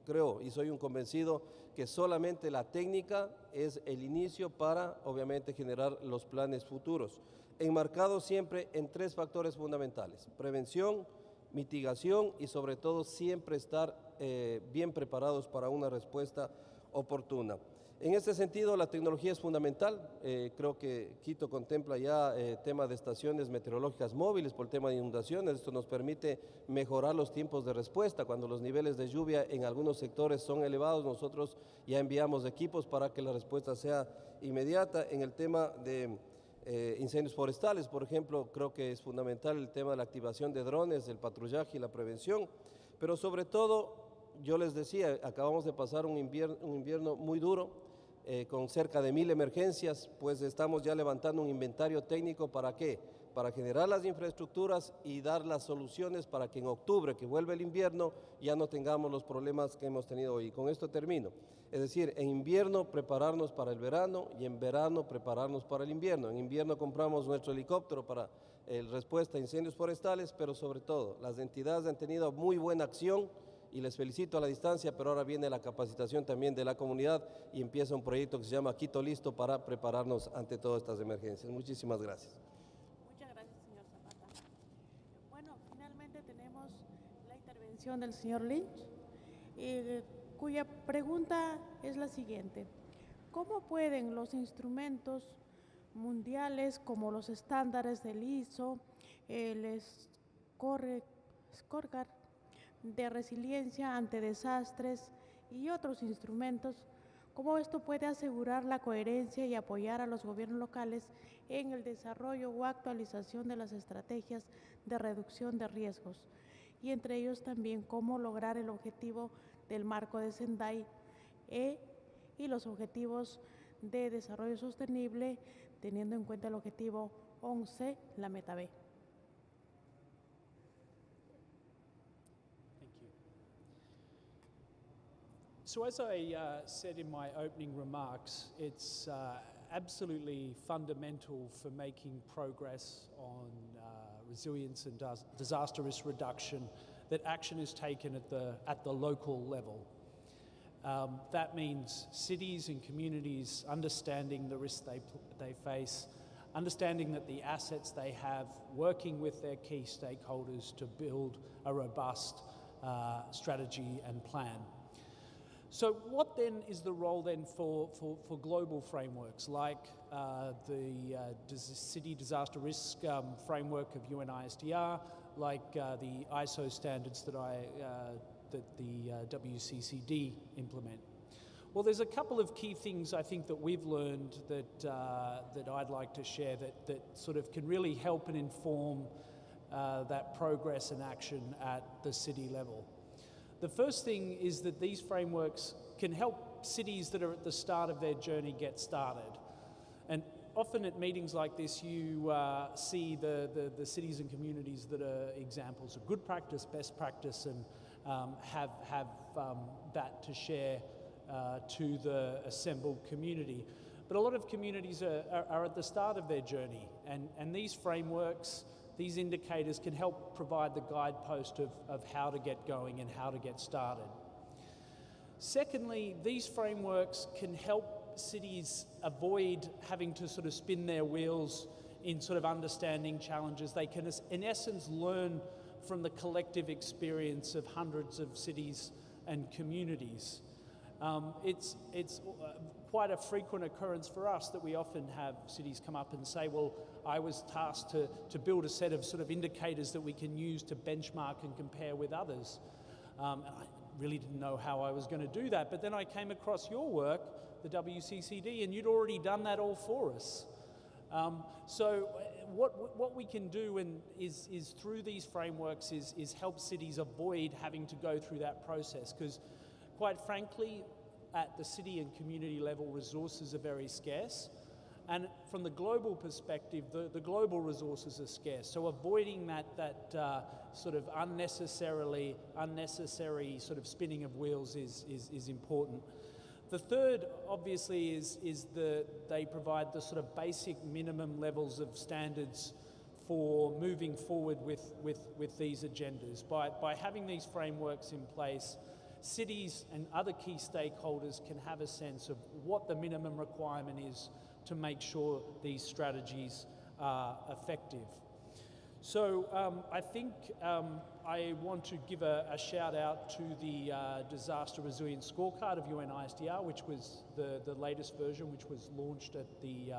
creo y soy un convencido que solamente la técnica es el inicio para, obviamente, generar los planes futuros, enmarcados siempre en 3 factores fundamentales: prevención, mitigación y sobre todo siempre estar bien preparados para una respuesta oportuna. En este sentido, la tecnología es fundamental. Creo que Quito contempla ya tema de estaciones meteorológicas móviles por el tema de inundaciones. Esto nos permite mejorar los tiempos de respuesta. Cuando los niveles de lluvia en algunos sectores son elevados, nosotros ya enviamos equipos para que la respuesta sea inmediata. En el tema de incendios forestales, por ejemplo, creo que es fundamental el tema de la activación de drones, el patrullaje y la prevención, pero sobre todo, yo les decía, acabamos de pasar un invierno muy duro, con cerca de 1000 emergencias, pues estamos ya levantando un inventario técnico. ¿Para qué? Para generar las infraestructuras y dar las soluciones para que en octubre, que vuelve el invierno, ya no tengamos los problemas que hemos tenido hoy. Con esto termino. Es decir, en invierno prepararnos para el verano y en verano prepararnos para el invierno. En invierno compramos nuestro helicóptero para respuesta a incendios forestales, pero sobre todo las entidades han tenido muy buena acción y les felicito a la distancia, pero ahora viene la capacitación también de la comunidad y empieza un proyecto que se llama Quito Listo para prepararnos ante todas estas emergencias. Muchísimas gracias. intervención del señor Lynch, cuya pregunta es la siguiente. ¿Cómo pueden los instrumentos mundiales como los estándares del ISO, el Scorecard de resiliencia ante desastres y otros instrumentos, cómo esto puede asegurar la coherencia y apoyar a los gobiernos locales en el desarrollo o actualización de las estrategias de reducción de riesgos? Y entre ellos también cómo lograr el objetivo del marco de Sendai y los objetivos de desarrollo sostenible, teniendo en cuenta el objetivo 11, la meta B. Thank you. So as I said in my opening remarks, it's absolutely fundamental for making progress on resilience and disaster risk reduction that action is taken at the local level. That means cities and communities understanding the risks they face, understanding that the assets they have, working with their key stakeholders to build a robust strategy and plan. So what then is the role then for global frameworks like the City Disaster Risk Framework of UNISDR, like the ISO standards that the WCCD implement? Well, there's a couple of key things I think that we've learned that I'd like to share that sort of can really help and inform that progress and action at the city level. The first thing is that these frameworks can help cities that are at the start of their journey get started. And often at meetings like this, you see the cities and communities that are examples of good practice, best practice, and have that to share to the assembled community. But a lot of communities are at the start of their journey, and these frameworks, these indicators can help provide the guidepost of how to get going and how to get started. Secondly, these frameworks can help cities avoid having to sort of spin their wheels in sort of understanding challenges. They can, in essence, learn from the collective experience of hundreds of cities and communities. It's quite a frequent occurrence for us that we often have cities come up and say, well, I was tasked to build a set of sort of indicators that we can use to benchmark and compare with others. And I really didn't know how I was going to do that, but then I came across your work, the WCCD, and you'd already done that all for us. So what we can do is through these frameworks is help cities avoid having to go through that process, because quite frankly, at the city and community level, resources are very scarce. And from the global perspective, the global resources are scarce. So avoiding that sort of unnecessary sort of spinning of wheels is important. The third, obviously, is they provide the sort of basic minimum levels of standards for moving forward with these agendas. By having these frameworks in place, cities and other key stakeholders can have a sense of what the minimum requirement is to make sure these strategies are effective. So I think I want to give a shout out to the Disaster Resilience Scorecard of UNISDR, which was the latest version, which was launched at the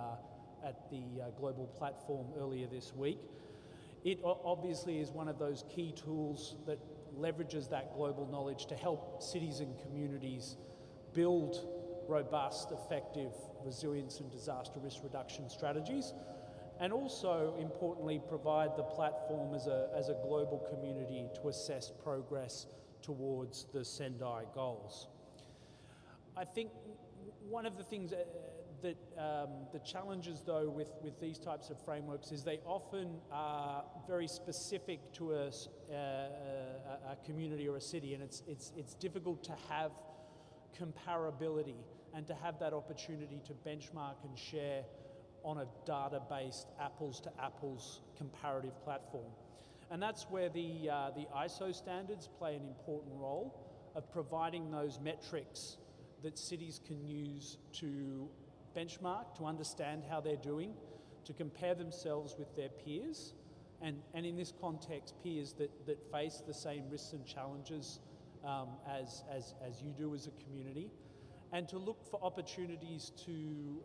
global platform earlier this week. It obviously is one of those key tools that leverages that global knowledge to help cities and communities build robust, effective resilience and disaster risk reduction strategies, and also, importantly, provide the platform as a global community to assess progress towards the Sendai goals. I think one of the things that the challenges, though, with these types of frameworks is they often are very specific to a community or a city, and it's difficult to have comparability and to have that opportunity to benchmark and share on a data-based, apples-to-apples comparative platform. And that's where the ISO standards play an important role of providing those metrics that cities can use to benchmark, to understand how they're doing, to compare themselves with their peers, and in this context, peers that face the same risks and challenges as you do as a community, and to look for opportunities to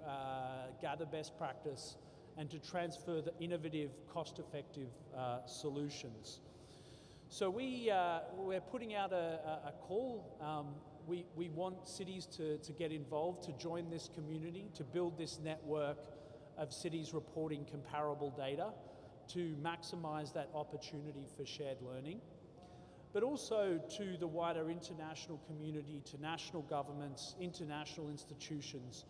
gather best practice and to transfer the innovative, cost-effective solutions. So we're putting out a call. We want cities to get involved, to join this community, to build this network of cities reporting comparable data, to maximise that opportunity for shared learning, but also to the wider international community, to national governments, international institutions,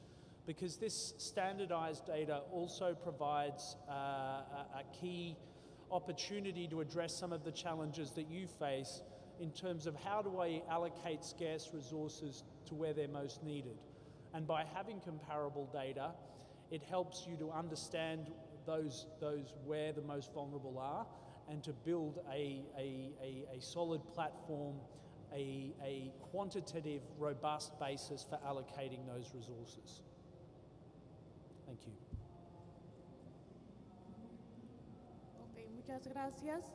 because this standardised data also provides a key opportunity to address some of the challenges that you face in terms of how do I allocate scarce resources to where they're most needed. And by having comparable data, it helps you to understand those where the most vulnerable are, and to build a solid platform, a quantitative, robust basis for allocating those resources. Thank you. Ok, muchas gracias.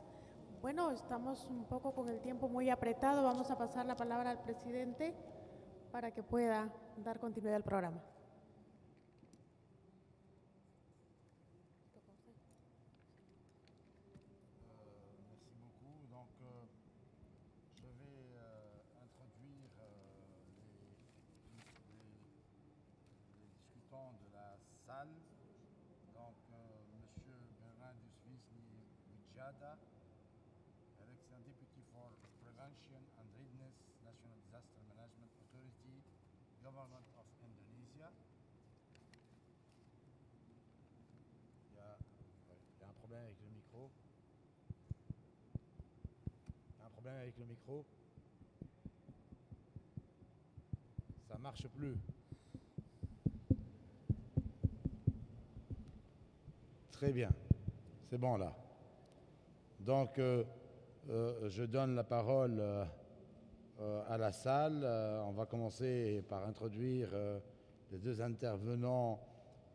Bueno, estamos un poco con el tiempo muy apretado. Vamos a pasar la palabra al presidente para que pueda dar continuidad al programa. Merci beaucoup. Donc, je vais introduire les discutants de la salle. Donc, Monsieur Bernardus Wisni Wijada, Election Deputy for Prevention and Readiness, National Disaster Management Authority, Government of Indonesia. Il y a un problème avec le micro. Il y a un problème avec le micro. Ça marche plus. Très bien. C'est bon là. Donc, je donne la parole à la salle. On va commencer par introduire les deux intervenants.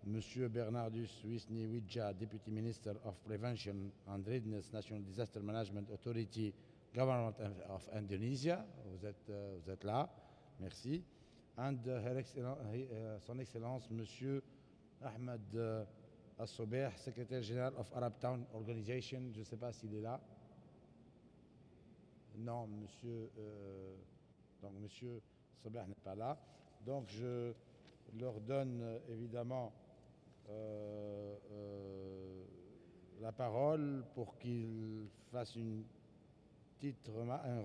Monsieur Bernardus Wisni Wijja, Deputy Minister of Prevention and Readiness, National Disaster Management Authority, Government of Indonesia. Vous êtes là. Merci. And Son Excellence, Monsieur Ahmed Assober, Secrétaire Général of Arab Town Organization. Je ne sais pas s'il est là. Non, Monsieur Sober n'est pas là. Donc, je leur donne évidemment la parole pour qu'ils fassent une petite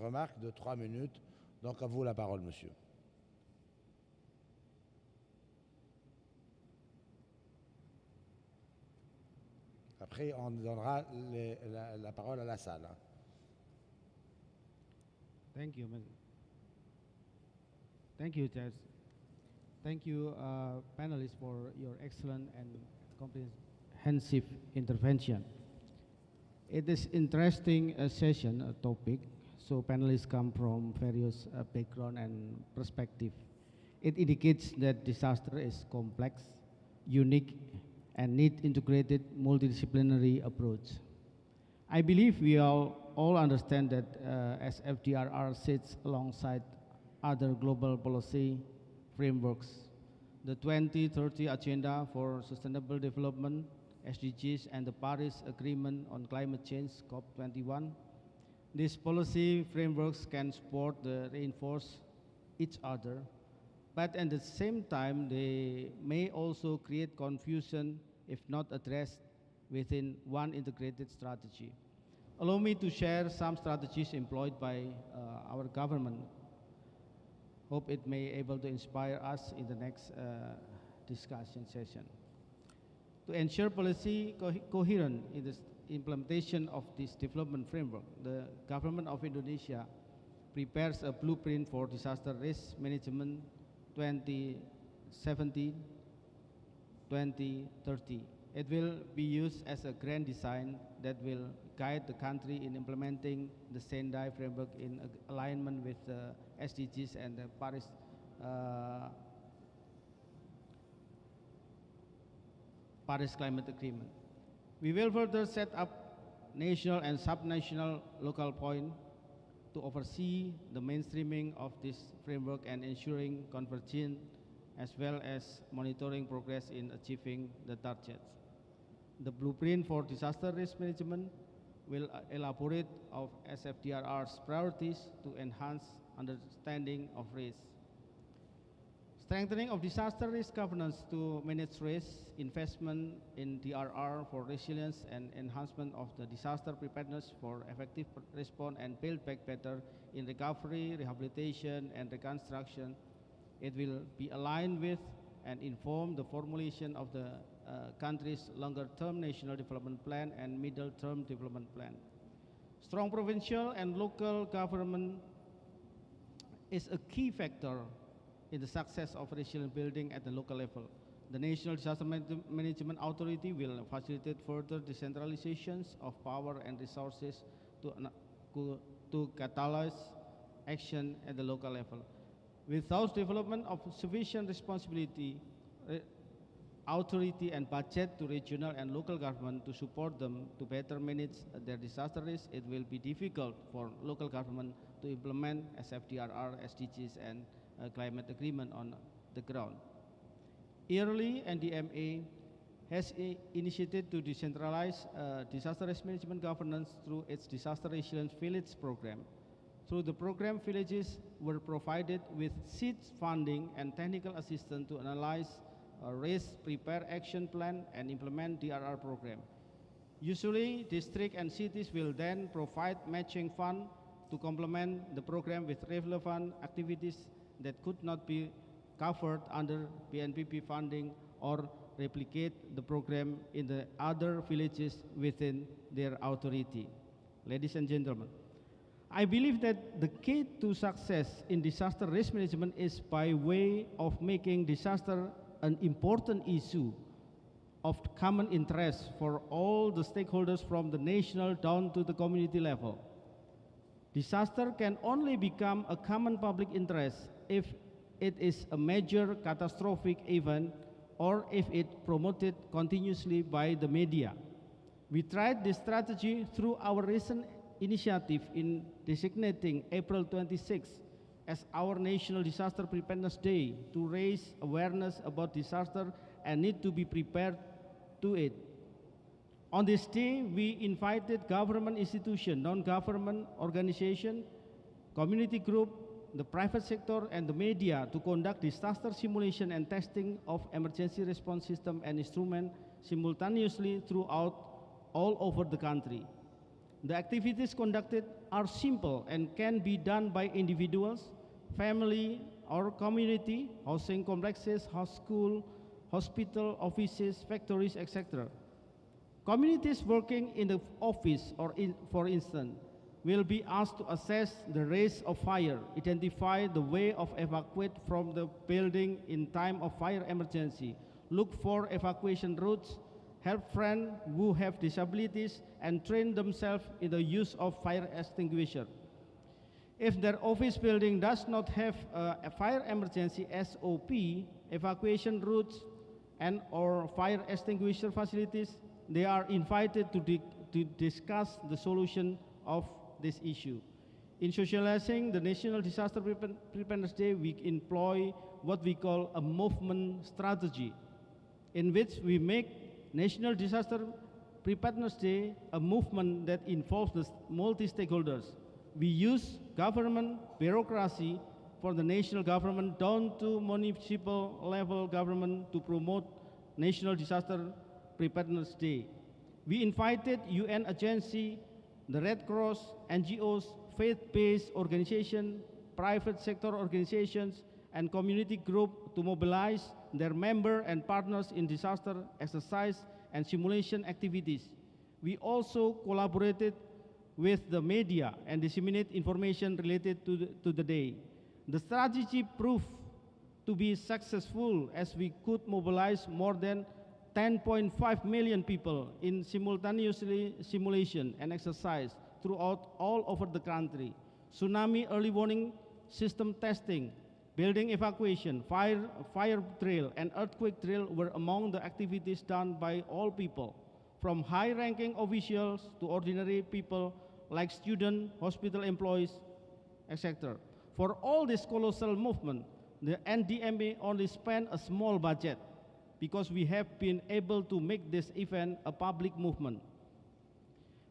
remarque de 3 minutes. Donc, à vous la parole, monsieur. Après, on donnera la parole à la salle. Thank you, Judge. Thank you, panelists, for your excellent and comprehensive intervention. It is interesting session, topic. So panelists come from various background and perspective. It indicates that disaster is complex, unique, and need integrated multidisciplinary approach. I believe we all understand that as FDRR sits alongside other global policy frameworks, the 2030 Agenda for Sustainable Development, SDGs, and the Paris Agreement on Climate Change, COP21. These policy frameworks can support reinforce each other, but at the same time, they may also create confusion if not addressed within one integrated strategy. Allow me to share some strategies employed by our government. Hope it may able to inspire us in the next discussion session. To ensure policy coherence in the implementation of this development framework, the government of Indonesia prepares a blueprint for disaster risk management 2017-2030. It will be used as a grand design that will guide the country in implementing the Sendai framework in alignment with the SDGs and the Paris Climate Agreement. We will further set up national and subnational local point to oversee the mainstreaming of this framework and ensuring convergence as well as monitoring progress in achieving the targets. The blueprint for disaster risk management will elaborate of SFDRR's priorities to enhance understanding of risk. Strengthening of disaster risk governance to manage risk, investment in DRR for resilience and enhancement of the disaster preparedness for effective response and build back better in recovery, rehabilitation and reconstruction. It will be aligned with and inform the formulation of the country's longer-term national development plan and middle-term development plan. Strong provincial and local government is a key factor in the success of resilient building at the local level. The National Disaster Management Authority will facilitate further decentralizations of power and resources to catalyze action at the local level. Without development of sufficient responsibility, authority and budget to regional and local government to support them to better manage their disaster risk, it will be difficult for local government to implement SFDRR, SDGs and climate agreement on the ground. Yearly, NDMA has initiated to decentralize disaster risk management governance through its Disaster Resilience Village program. Through the program, villages were provided with seed funding and technical assistance to analyze risk, prepare action plan, and implement DRR program. Usually, district and cities will then provide matching fund to complement the program with relevant activities that could not be covered under BNPP funding or replicate the program in the other villages within their authority. Ladies and gentlemen, I believe that the key to success in disaster risk management is by way of making disaster an important issue of common interest for all the stakeholders from the national down to the community level. Disaster can only become a common public interest if it is a major catastrophic event or if it promoted continuously by the media. We tried this strategy through our recent initiative in designating April 26 as our National Disaster Preparedness Day to raise awareness about disaster and need to be prepared to it. On this day, we invited government institutions, non-government organizations, community group, the private sector, and the media to conduct disaster simulation and testing of emergency response system and instrument simultaneously throughout all over the country. The activities conducted are simple and can be done by individuals, family, or community, housing complexes, school, hospital, offices, factories, etc. Communities working in the office, for instance, will be asked to assess the risk of fire, identify the way of evacuate from the building in time of fire emergency, look for evacuation routes, help friends who have disabilities, and train themselves in the use of fire extinguisher. If their office building does not have a fire emergency SOP, evacuation routes, and or fire extinguisher facilities, they are invited to discuss the solution of this issue. In socializing the National Disaster Preparedness Day, we employ what we call a movement strategy, in which we make National Disaster Preparedness Day a movement that involves the multi-stakeholders. We use government bureaucracy for the national government down to municipal level government to promote National Disaster Preparedness Day. We invited UN agency, the Red Cross, NGOs, faith-based organizations, private sector organizations, and community group to mobilize their members and partners in disaster exercise and simulation activities. We also collaborated with the media and disseminate information related to the day. The strategy proved to be successful as we could mobilize more than 10.5 million people in simultaneously simulation and exercise throughout all over the country. Tsunami early warning system testing, building evacuation, fire drill, and earthquake drill were among the activities done by all people. from high-ranking officials to ordinary people like students, hospital employees, etc. For all this colossal movement, the NDMA only spent a small budget because we have been able to make this event a public movement.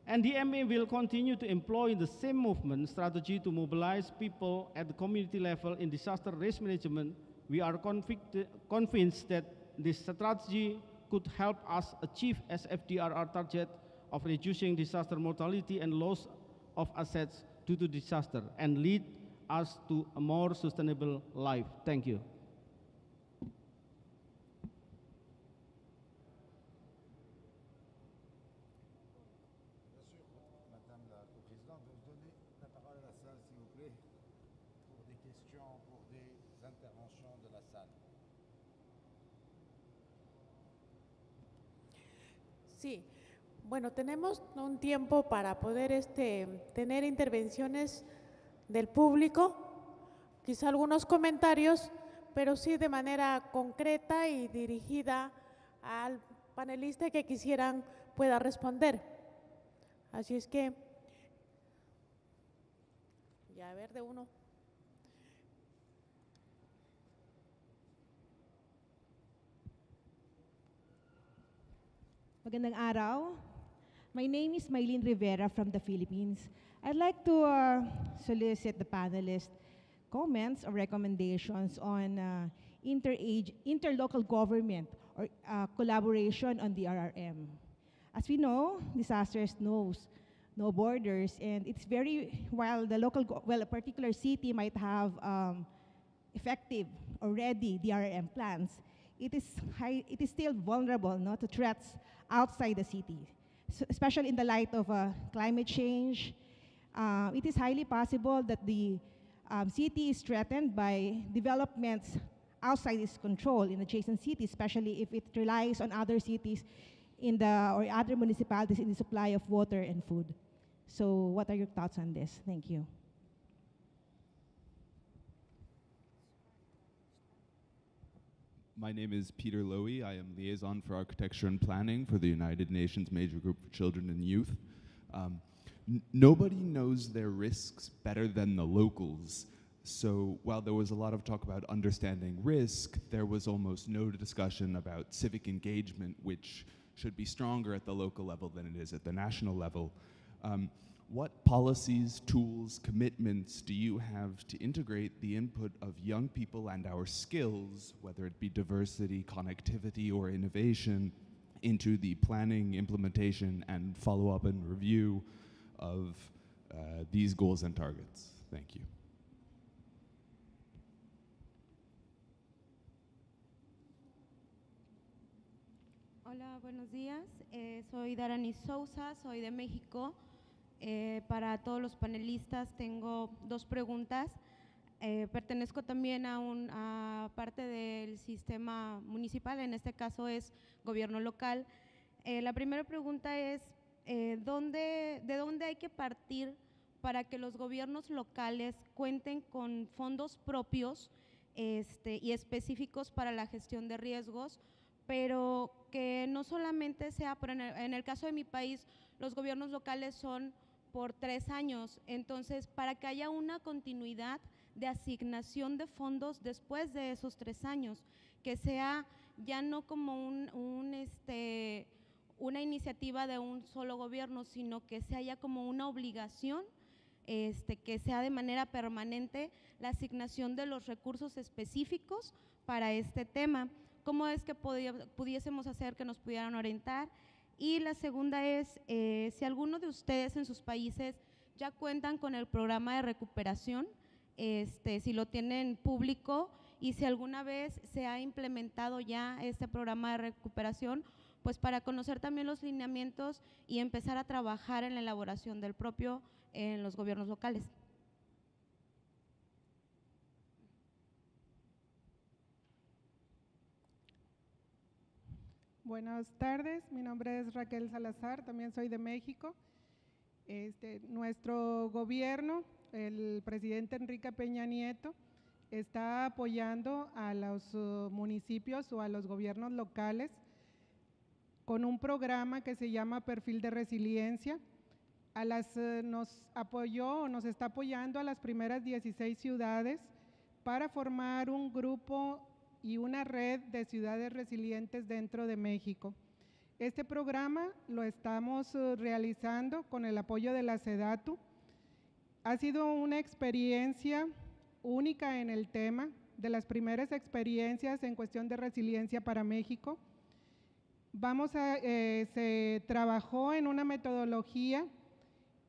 NDMA will continue to employ the same movement strategy to mobilize people at the community level in disaster risk management. We are convinced that this strategy could help us achieve SFDRR target of reducing disaster mortality and loss of assets due to disaster and lead us to a more sustainable life. Thank you. Madame la Présidente, je vais vous donner la parole à la salle, s'il vous plaît, pour des questions, pour des interventions de la salle. Sí, bueno, tenemos un tiempo para poder tener intervenciones del público, quizá algunos comentarios, pero sí de manera concreta y dirigida al panelista que quisieran pueda responder. Así es que, ya a ver de uno. Magandang araw. My name is Maylene Rivera from the Philippines. I'd like to solicit the panelists' comments or recommendations on interlocal government or collaboration on the RRM. As we know, disasters knows no borders, and it's while a particular city might have effective already DRM plans, it is still vulnerable to threats outside the city, so especially in the light of climate change. It is highly possible that the city is threatened by developments outside its control in adjacent cities, especially if it relies on other cities or other municipalities in the supply of water and food. So what are your thoughts on this? Thank you. My name is Peter Lowy. I am Liaison for Architecture and Planning for the United Nations Major Group for Children and Youth. Nobody knows their risks better than the locals. So while there was a lot of talk about understanding risk, there was almost no discussion about civic engagement, which should be stronger at the local level than it is at the national level. What policies, tools, commitments do you have to integrate the input of young people and our skills, whether it be diversity, connectivity, or innovation, into the planning, implementation, and follow-up and review of these goals and targets? Thank you. Hola, buenos días. Soy Darani Sousa, soy de México. Para todos los panelistas tengo dos preguntas. Pertenezco también a parte del sistema municipal, en este caso es gobierno local. La primera pregunta es, ¿de dónde hay que partir para que los gobiernos locales cuenten con fondos propios y específicos para la gestión de riesgos, pero que no solamente sea, pero en el caso de mi país, los gobiernos locales son por 3 años, entonces para que haya una continuidad de asignación de fondos después de esos 3 años, que sea ya no como una iniciativa de un solo gobierno, sino que sea ya como una obligación, que sea de manera permanente la asignación de los recursos específicos para este tema. ¿Cómo es que pudiésemos hacer que nos pudieran orientar? Y la segunda es, si alguno de ustedes en sus países ya cuentan con el programa de recuperación, si lo tienen público y si alguna vez se ha implementado ya este programa de recuperación, pues para conocer también los lineamientos y empezar a trabajar en la elaboración del propio en los gobiernos locales. Buenas tardes, mi nombre es Raquel Salazar, también soy de México. Nuestro gobierno, el presidente Enrique Peña Nieto, está apoyando a los municipios o a los gobiernos locales con un programa que se llama Perfil de Resiliencia. Nos apoyó o nos está apoyando a las primeras 16 ciudades para formar un grupo y una red de ciudades resilientes dentro de México. Este programa lo estamos realizando con el apoyo de la SEDATU. Ha sido una experiencia única en el tema, de las primeras experiencias en cuestión de resiliencia para México. Se trabajó en una metodología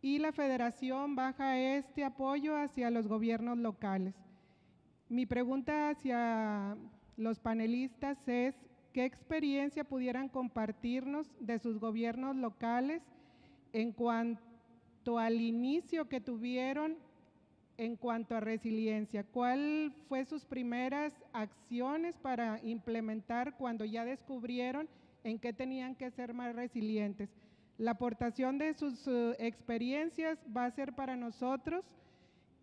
y la Federación baja este apoyo hacia los gobiernos locales. Mi pregunta hacia los panelistas es: ¿qué experiencia pudieran compartirnos de sus gobiernos locales en cuanto al inicio que tuvieron en cuanto a resiliencia? ¿Cuál fue sus primeras acciones para implementar cuando ya descubrieron en qué tenían que ser más resilientes? La aportación de sus experiencias va a ser para nosotros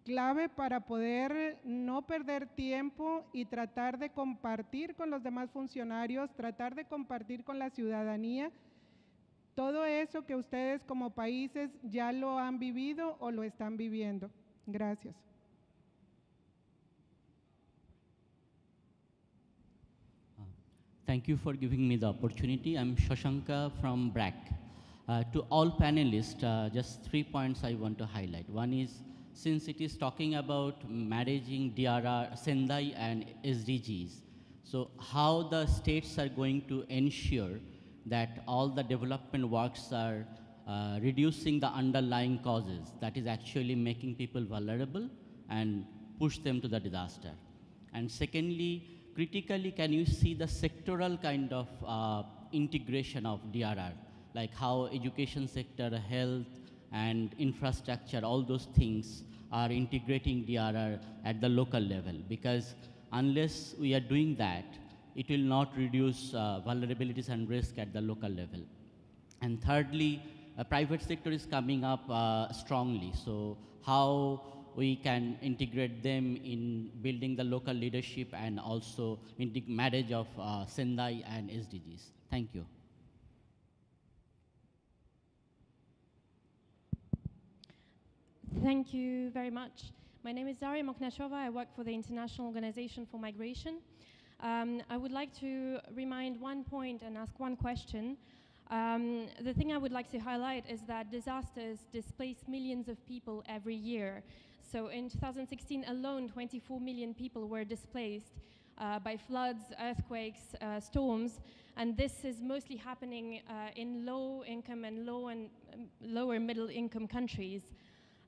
clave para poder no perder tiempo y tratar de compartir con los demás funcionarios, tratar de compartir con la ciudadanía todo eso que ustedes como países ya lo han vivido o lo están viviendo. Gracias. Thank you for giving me the opportunity. I'm Shashanka from BRAC. To all panelists, just 3 points I want to highlight. One is, since it is talking about managing DRR, Sendai and SDGs, so how the states are going to ensure that all the development works are reducing the underlying causes that is actually making people vulnerable and push them to the disaster. And secondly, critically, can you see the sectoral kind of integration of DRR, like how education sector, health, and infrastructure, all those things are integrating DRR at the local level? Because unless we are doing that, it will not reduce vulnerabilities and risk at the local level. And thirdly, private sector is coming up strongly. So how we can integrate them in building the local leadership and also in the marriage of Sendai and SDGs. Thank you. Thank you very much. My name is Daria Moknachova. I work for the International Organization for Migration. I would like to remind one point and ask one question. The thing I would like to highlight is that disasters displace millions of people every year. So in 2016 alone, 24 million people were displaced by floods, earthquakes, storms, and this is mostly happening in low-income and lower middle-income countries,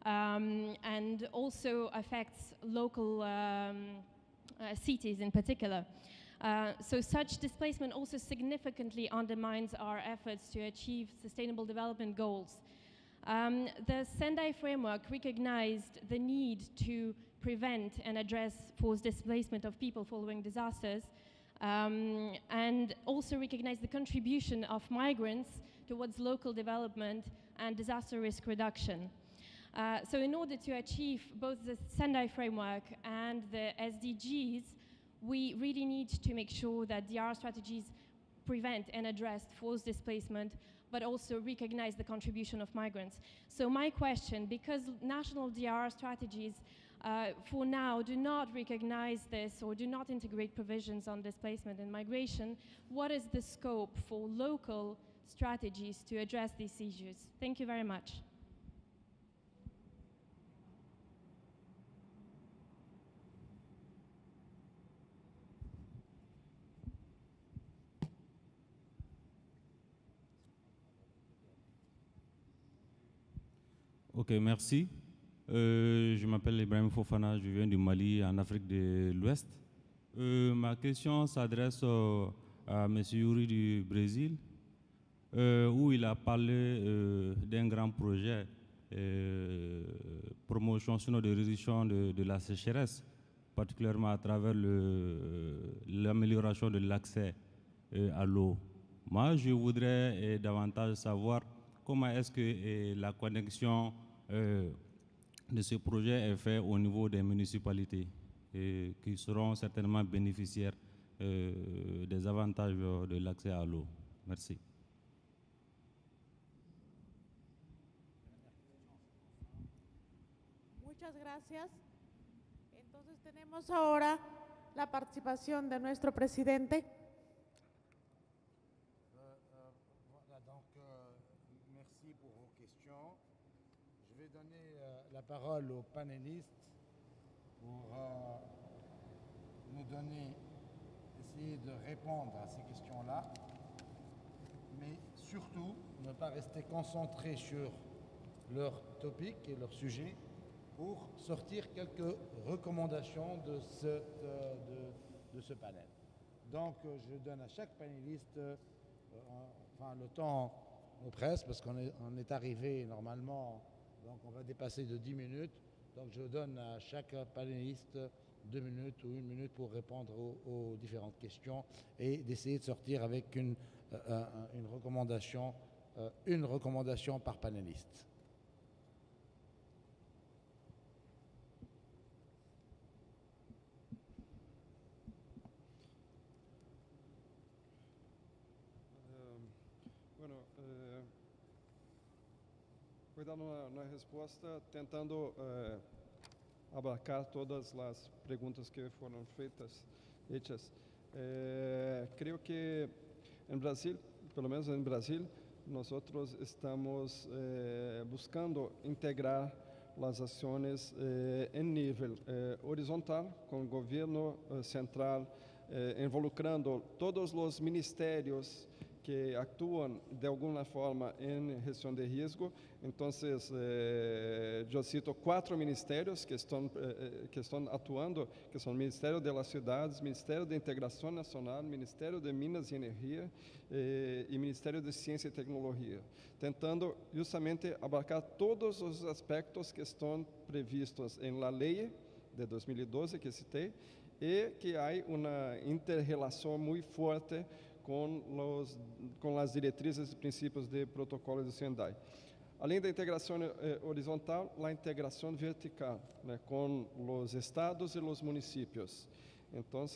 and also affects local cities in particular. So such displacement also significantly undermines our efforts to achieve sustainable development goals. The Sendai framework recognized the need to prevent and address forced displacement of people following disasters, and also recognized the contribution of migrants towards local development and disaster risk reduction. So in order to achieve both the Sendai framework and the SDGs, we really need to make sure that DR strategies prevent and address forced displacement, but also recognize the contribution of migrants. So my question, because national DR strategies for now do not recognize this or do not integrate provisions on displacement and migration, what is the scope for local strategies to address these issues? Thank you very much. Ok, merci. Je m'appelle Ibrahim Fofana, je viens du Mali, en Afrique de l'Ouest. Ma question s'adresse à M. Yuri du Brésil, où il a parlé d'un grand projet, promotion sinon de réduction de la sécheresse, particulièrement à travers l'amélioration de l'accès à l'eau. Moi, je voudrais davantage savoir comment est-ce que la connexion de ce projet est faite au niveau des municipalités qui seront certainement bénéficiaires des avantages de l'accès à l'eau. Merci. Muchas gracias. Entonces tenemos ahora la participación de nuestro presidente. Voilà, donc merci pour vos questions. Je vais donner la parole aux panélistes pour nous donner, essayer de répondre à ces questions-là, mais surtout ne pas rester concentré sur leur topic et leur sujet pour sortir quelques recommandations de ce panel. Donc je donne à chaque panéliste enfin le temps nous presse parce qu'on est arrivé normalement, donc on va dépasser de 10 minutes. Donc je donne à chaque panéliste 2 minutes ou 1 minute pour répondre aux différentes questions et d'essayer de sortir avec une recommandation par panéliste. Vou dar uma resposta tentando abarcar todas as perguntas que foram feitas. Creio que em Brasil, pelo menos em Brasil, nós estamos buscando integrar as ações em nível horizontal, com o governo central, involucrando todos os ministérios que atuam de alguma forma em gestão de risco. Então, eu cito 4 ministérios que estão atuando, que são o Ministério das Cidades, Ministério da Integração Nacional, Ministério de Minas e Energia e Ministério de Ciência e Tecnologia, tentando justamente abarcar todos os aspectos que estão previstos na lei de 2012 que citei e que há uma inter-relação muito forte com as diretrizes e princípios de protocolo de Sendai. Além da integração horizontal, a integração vertical, né, com os estados e os municípios. Então,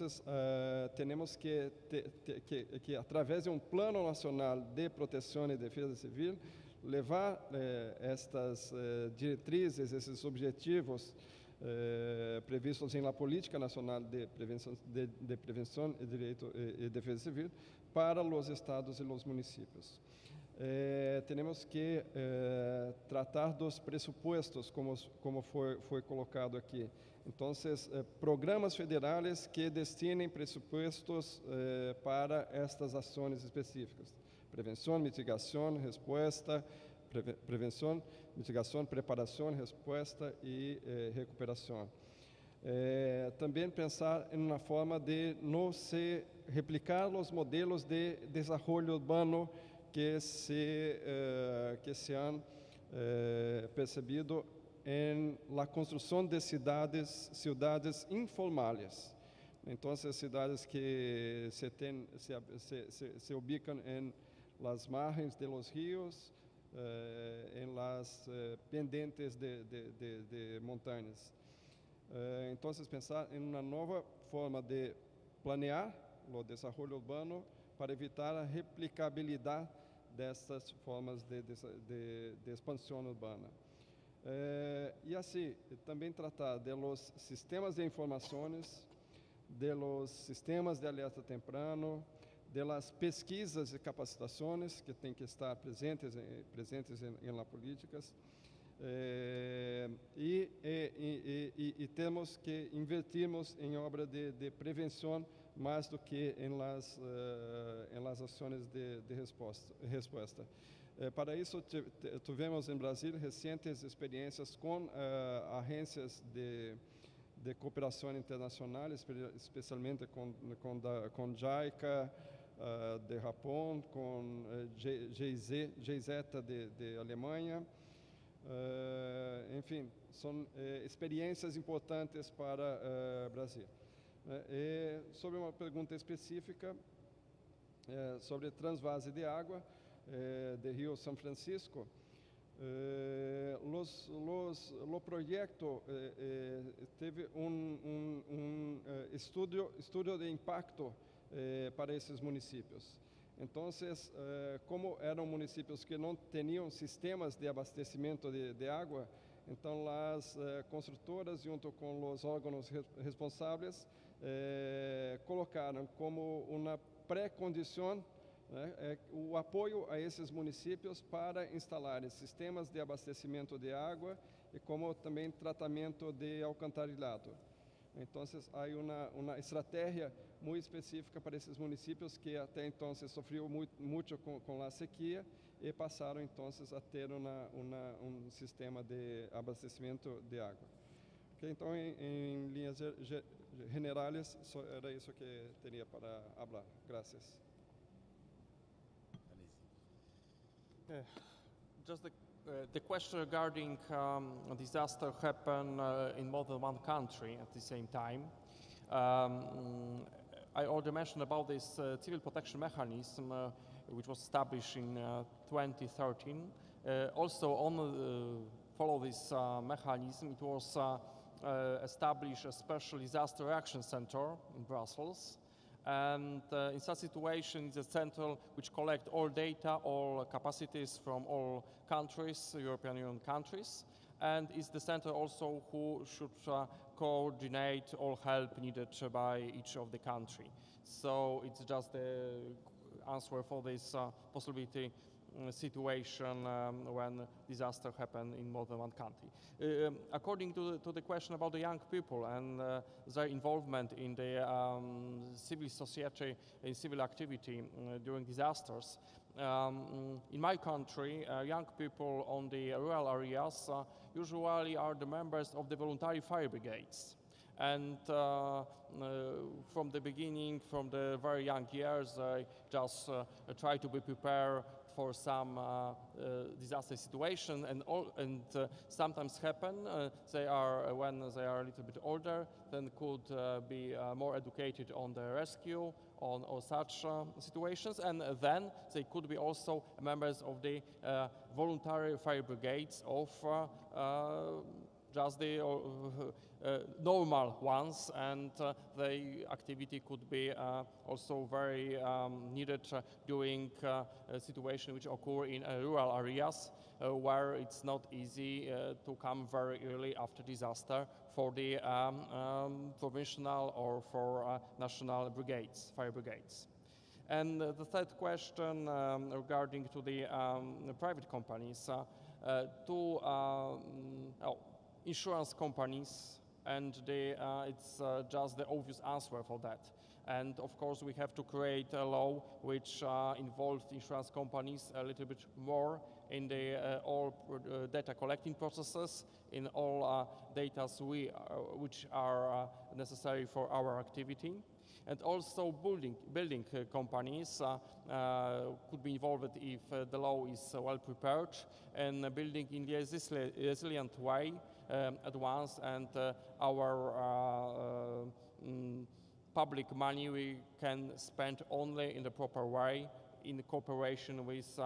temos que, através de um plano nacional de proteção e defesa civil, levar estas diretrizes, esses objetivos previstos na Política Nacional de Prevenção e Direito e Defesa Civil para os estados e os municípios. Temos que tratar dos pressupostos, como foi colocado aqui. Então, programas federais que destinem pressupostos para estas ações específicas. Prevenção, mitigação, resposta, prevenção, mitigação, preparação, resposta e recuperação. Também pensar em uma forma de não se replicar os modelos de desenvolvimento urbano que se han percebido em la construção de cidades informales. Então, cidades que se ubicam em las margens de los rios, em las pendentes de montanhas. Então, pensar em uma nova forma de planear o desenvolvimento urbano para evitar a replicabilidade dessas formas de expansão urbana. E assim, também tratar de los sistemas de informações, de los sistemas de alerta temprano, de las pesquisas e capacitações que têm que estar presentes em las políticas. E temos que invertirmos em obra de prevenção mais do que em las ações de resposta. Para isso, tivemos em Brasil recentes experiências com agências de cooperação internacional, especialmente com JICA de Japão, com GIZ de Alemanha. Enfim, são experiências importantes para o Brasil. Sobre uma pergunta específica sobre transvase de água de Rio São Francisco, o projeto teve estudo de impacto para esses municípios. Então, como eram municípios que não tinham sistemas de abastecimento de água, Então, as construtoras, junto com os órgãos responsáveis, colocaram como uma pré-condição, né, o apoio a esses municípios para instalarem sistemas de abastecimento de água e como também tratamento de alcantarillado. Então, há uma estratégia muito específica para esses municípios que até então sofriam muito com a sequia e passaram então a ter sistema de abastecimento de água. Okay, então, em linhas generais, era isso que teria para falar. Graças. Just the question regarding disaster happen in more than one country at the same time. I already mentioned about this civil protection mechanism, which was established in 2013. Also, follow this mechanism, it was established a special disaster reaction center in Brussels. And in such situations, it's a center which collects all data, all capacities from all countries, European Union countries, and is the center also who should coordinate all help needed by each of the country. So it's just the answer for this possibility situation when disaster happen in more than one country. According to the question about the young people and their involvement in the civil society, in civil activity during disasters, in my country, young people on the rural areas usually are the members of the voluntary fire brigades. And from the beginning, from the very young years, I just try to be prepared for some disaster situation, and sometimes happen. When they are a little bit older, then could be more educated on the rescue, on such situations, and then they could be also members of the voluntary fire brigades of just the normal ones, and the activity could be also very needed during a situation which occur in rural areas where it's not easy to come very early after disaster for the provincial or for national brigades, fire brigades. And the third question regarding to the private companies, insurance companies, and it's just the obvious answer for that. And of course, we have to create a law which involves insurance companies a little bit more in the all data collecting processes, in all data which are necessary for our activity. And also building companies could be involved if the law is well prepared and building in a resilient way at once, and our public money we can spend only in the proper way in cooperation with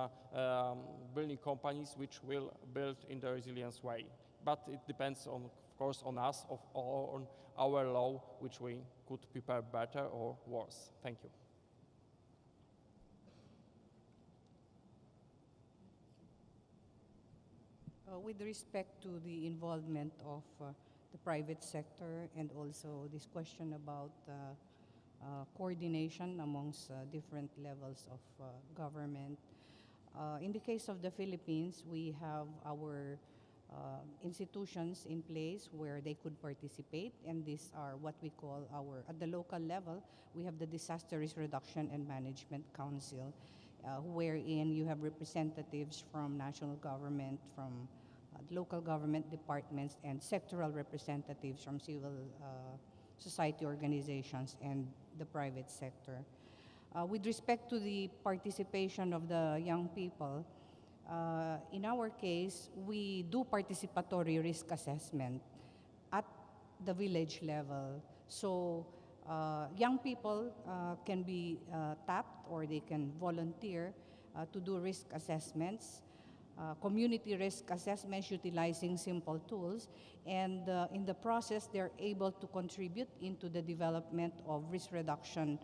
building companies which will build in the resilience way. But it depends on, of course, on us, on our law, which we could prepare better or worse. Thank you. With respect to the involvement of the private sector, and also this question about coordination amongst different levels of government. In the case of the Philippines, we have our institutions in place where they could participate, and these are what we call at the local level, we have the Disaster Risk Reduction and Management Council, wherein you have representatives from national government, from local government departments, and sectoral representatives from civil society organizations and the private sector. With respect to the participation of the young people, in our case, we do participatory risk assessment at the village level. So young people can be tapped, or they can volunteer to do risk assessments, community risk assessments utilizing simple tools, and in the process they're able to contribute into the development of risk reduction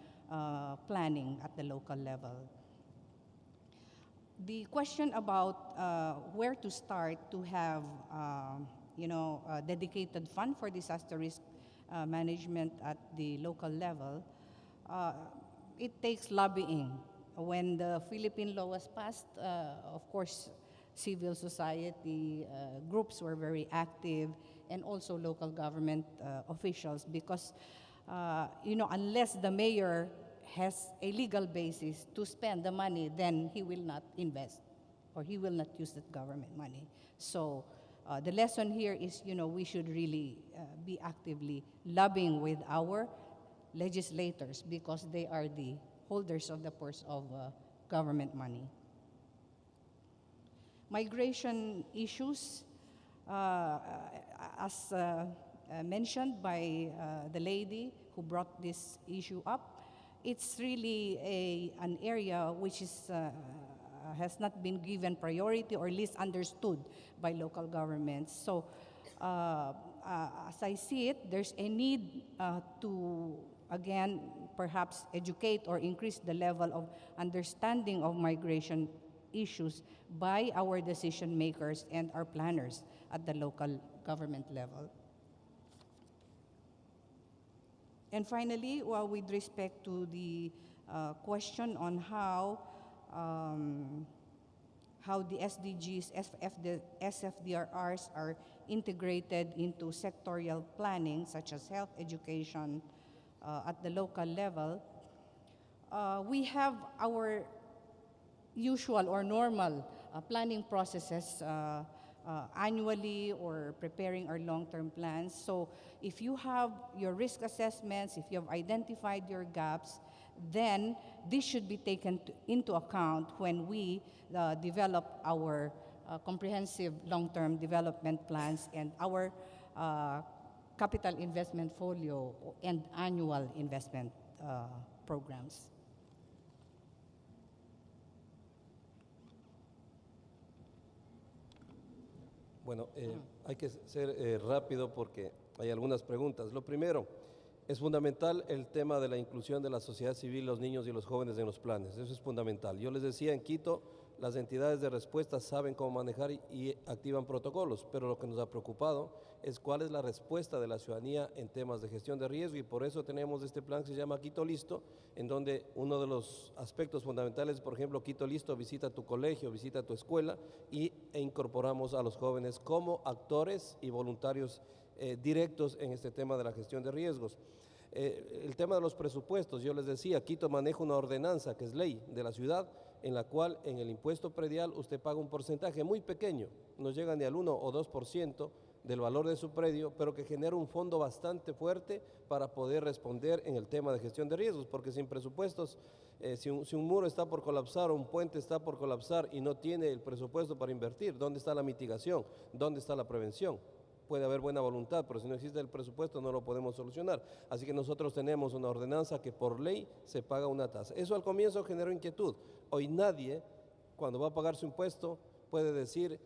planning at the local level. The question about where to start to have dedicated fund for disaster risk management at the local level, it takes lobbying. When the Philippine law was passed, of course, civil society groups were very active, and also local government officials, because unless the mayor has a legal basis to spend the money, then he will not invest or he will not use that government money. So the lesson here is, we should really be actively lobbying with our legislators, because they are the holders of the purse of government money. Migration issues, as mentioned by the lady who brought this issue up, it's really an area which is, has not been given priority or least understood by local governments. So as I see it, there's a need to, again, perhaps educate or increase the level of understanding of migration issues by our decision makers and our planners at the local government level. And finally, with respect to the question on how the SDGs, the SFDRRs are integrated into sectorial planning, such as health education at the local level, we have our usual or normal planning processes annually, or preparing our long-term plans. So if you have your risk assessments, if you have identified your gaps, then this should be taken into account when we develop our comprehensive long-term development plans and our capital investment folio and annual investment programs. Bueno, hay que ser rápido porque hay algunas preguntas. Lo primero, es fundamental el tema de la inclusión de la sociedad civil, los niños y los jóvenes en los planes. Eso es fundamental. Yo les decía, en Quito, las entidades de respuesta saben cómo manejar y activan protocolos, pero lo que nos ha preocupado es cuál es la respuesta de la ciudadanía en temas de gestión de riesgo, y por eso tenemos este plan que se llama Quito Listo, en donde uno de los aspectos fundamentales, por ejemplo, Quito Listo, visita tu colegio, visita tu escuela, e incorporamos a los jóvenes como actores y voluntarios directos en este tema de la gestión de riesgos. El tema de los presupuestos, yo les decía, Quito maneja una ordenanza que es ley de la ciudad, en la cual en el impuesto predial usted paga un porcentaje muy pequeño, no llega ni al 1 o 2% del valor de su predio, pero que genera un fondo bastante fuerte para poder responder en el tema de gestión de riesgos, porque sin presupuestos, si un muro está por colapsar o un puente está por colapsar y no tiene el presupuesto para invertir, ¿dónde está la mitigación? ¿Dónde está la prevención? Puede haber buena voluntad, pero si no existe el presupuesto no lo podemos solucionar. Así que nosotros tenemos una ordenanza que por ley se paga una tasa. Eso al comienzo generó inquietud. Hoy nadie, cuando va a pagar su impuesto, puede decir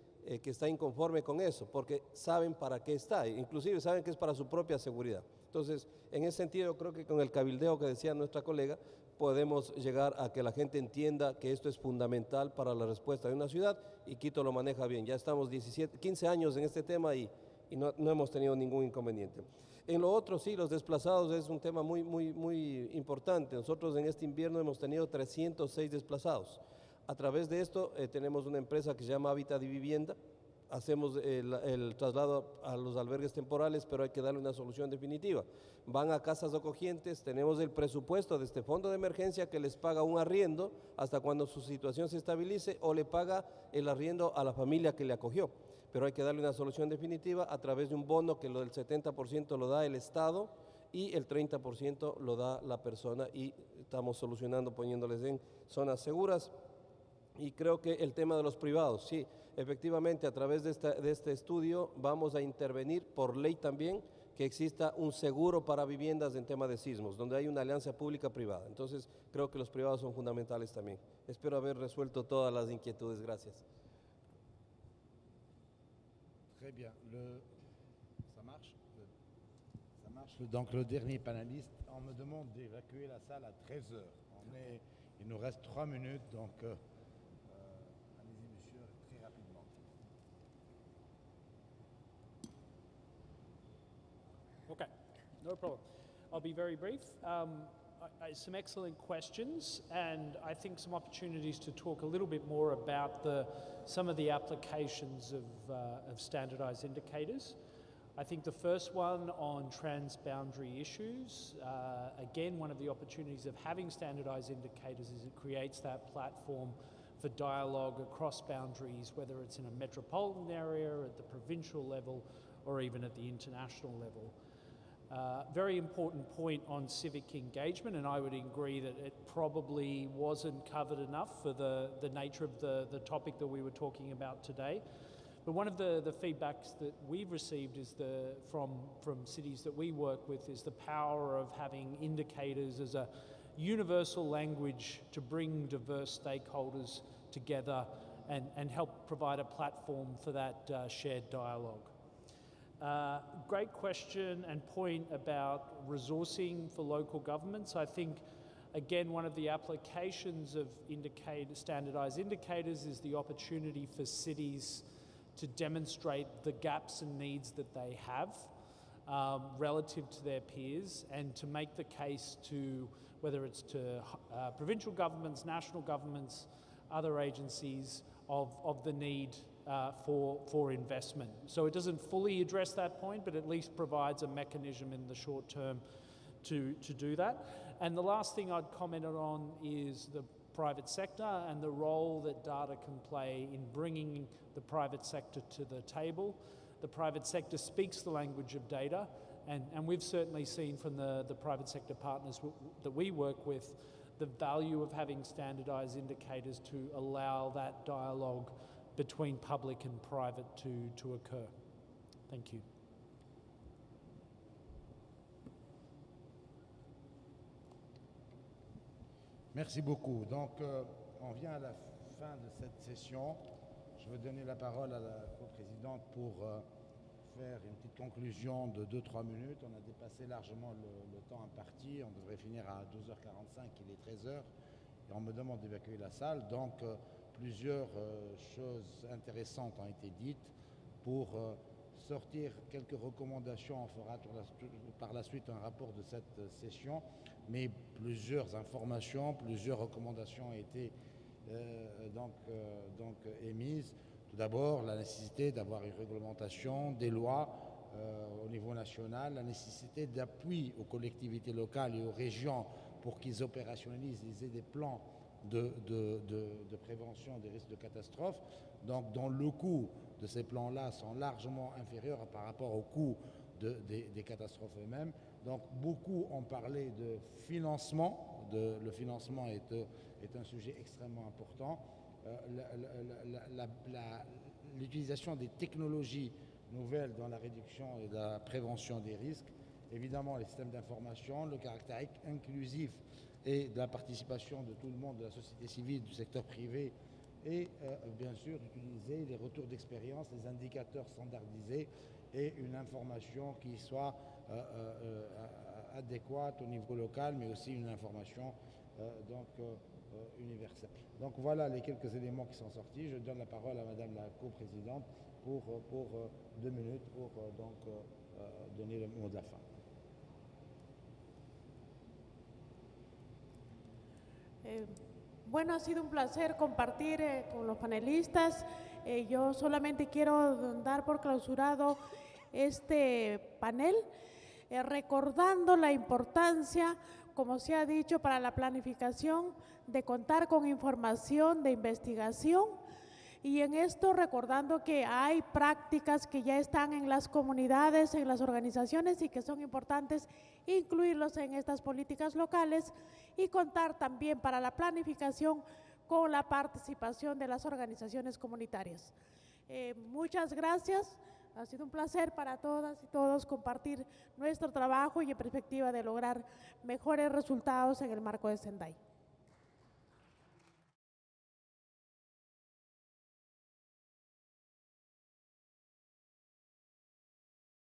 que está inconforme con eso, porque saben para qué está, inclusive saben que es para su propia seguridad. Entonces, en ese sentido, creo que con el cabildeo que decía nuestra colega, podemos llegar a que la gente entienda que esto es fundamental para la respuesta de una ciudad, y Quito lo maneja bien. Ya estamos 15 años en este tema y no hemos tenido ningún inconveniente. En lo otro, sí, los desplazados es un tema muy importante. Nosotros en este invierno hemos tenido 306 desplazados. A través de esto tenemos una empresa que se llama Hábitat y Vivienda. Hacemos el traslado a los albergues temporales, pero hay que darle una solución definitiva. Van a casas acogientes, tenemos el presupuesto de este fondo de emergencia que les paga un arriendo hasta cuando su situación se estabilice, o le paga el arriendo a la familia que le acogió. Pero hay que darle una solución definitiva a través de un bono que lo del 70% lo da el Estado y el 30% lo da la persona, y estamos solucionando poniéndoles en zonas seguras. Y creo que el tema de los privados, sí, efectivamente a través de este estudio vamos a intervenir por ley también que exista un seguro para viviendas en tema de sismos, donde hay una alianza pública-privada. Entonces creo que los privados son fundamentales también. Espero haber resuelto todas las inquietudes. Gracias. Très bien. Ça marche? Ça marche. Donc le dernier panéliste, on me demande d'évacuer la salle à 13 heures. Il nous reste 3 minutes, donc allez-y monsieur, très rapidement. No problem. I'll be very brief. Some excellent questions, and I think some opportunities to talk a little bit more about some of the applications of standardized indicators. I think the first one on transboundary issues, again, one of the opportunities of having standardized indicators is it creates that platform for dialogue across boundaries, whether it's in a metropolitan area, at the provincial level, or even at the international level. Very important point on civic engagement, and I would agree that it probably wasn't covered enough for the nature of the topic that we were talking about today. But one of the feedbacks that we've received is from cities that we work with is the power of having indicators as a universal language to bring diverse stakeholders together and help provide a platform for that shared dialogue. Great question and point about resourcing for local governments. I think, again, one of the applications of standardized indicators is the opportunity for cities to demonstrate the gaps and needs that they have relative to their peers, and to make the case to, whether it's to provincial governments, national governments, other agencies, of the need for investment. So it doesn't fully address that point, but at least provides a mechanism in the short term to do that. And the last thing I'd comment on is the private sector and the role that data can play in bringing the private sector to the table. The private sector speaks the language of data, and we've certainly seen from the private sector partners that we work with the value of having standardized indicators to allow that dialogue between public and private to occur. Thank you. Merci beaucoup. Donc, on vient à la fin de cette session. Je vais donner la parole à la coprésidente pour faire une petite conclusion de 2-3 minutes. On a dépassé largement le temps imparti. On devrait finir à 12h45, il est 13h. Et on me demande d'évacuer la salle. Donc, plusieurs choses intéressantes ont été dites. Pour sortir quelques recommandations, on fera par la suite un rapport de cette session. Mais plusieurs informations, plusieurs recommandations ont été émises. Tout d'abord, la nécessité d'avoir une réglementation, des lois au niveau national, la nécessité d'appui aux collectivités locales et aux régions pour qu'ils opérationnalisent, ils aient des plans de prévention des risques de catastrophe, donc dont le coût de ces plans-là sont largement inférieurs par rapport au coût des catastrophes eux-mêmes. Donc beaucoup ont parlé de financement. Le financement est un sujet extrêmement important. L'utilisation des technologies nouvelles dans la réduction et la prévention des risques, évidemment les systèmes d'information, le caractère inclusif et de la participation de tout le monde, de la société civile, du secteur privé, et bien sûr d'utiliser les retours d'expérience, les indicateurs standardisés et une information qui soit adéquate au niveau local, mais aussi une information universelle. Donc voilà les quelques éléments qui sont sortis. Je donne la parole à Madame la coprésidente pour 2 minutes pour donner le mot de la fin. Bueno, ha sido un placer compartir con los panelistas. Yo solamente quiero dar por clausurado este panel, recordando la importancia, como se ha dicho, para la planificación de contar con información de investigación, y en esto recordando que hay prácticas que ya están en las comunidades, en las organizaciones, y que son importantes incluirlos en estas políticas locales, y contar también para la planificación con la participación de las organizaciones comunitarias. Muchas gracias. Ha sido un placer para todas y todos compartir nuestro trabajo y en perspectiva de lograr mejores resultados en el marco de Sendai.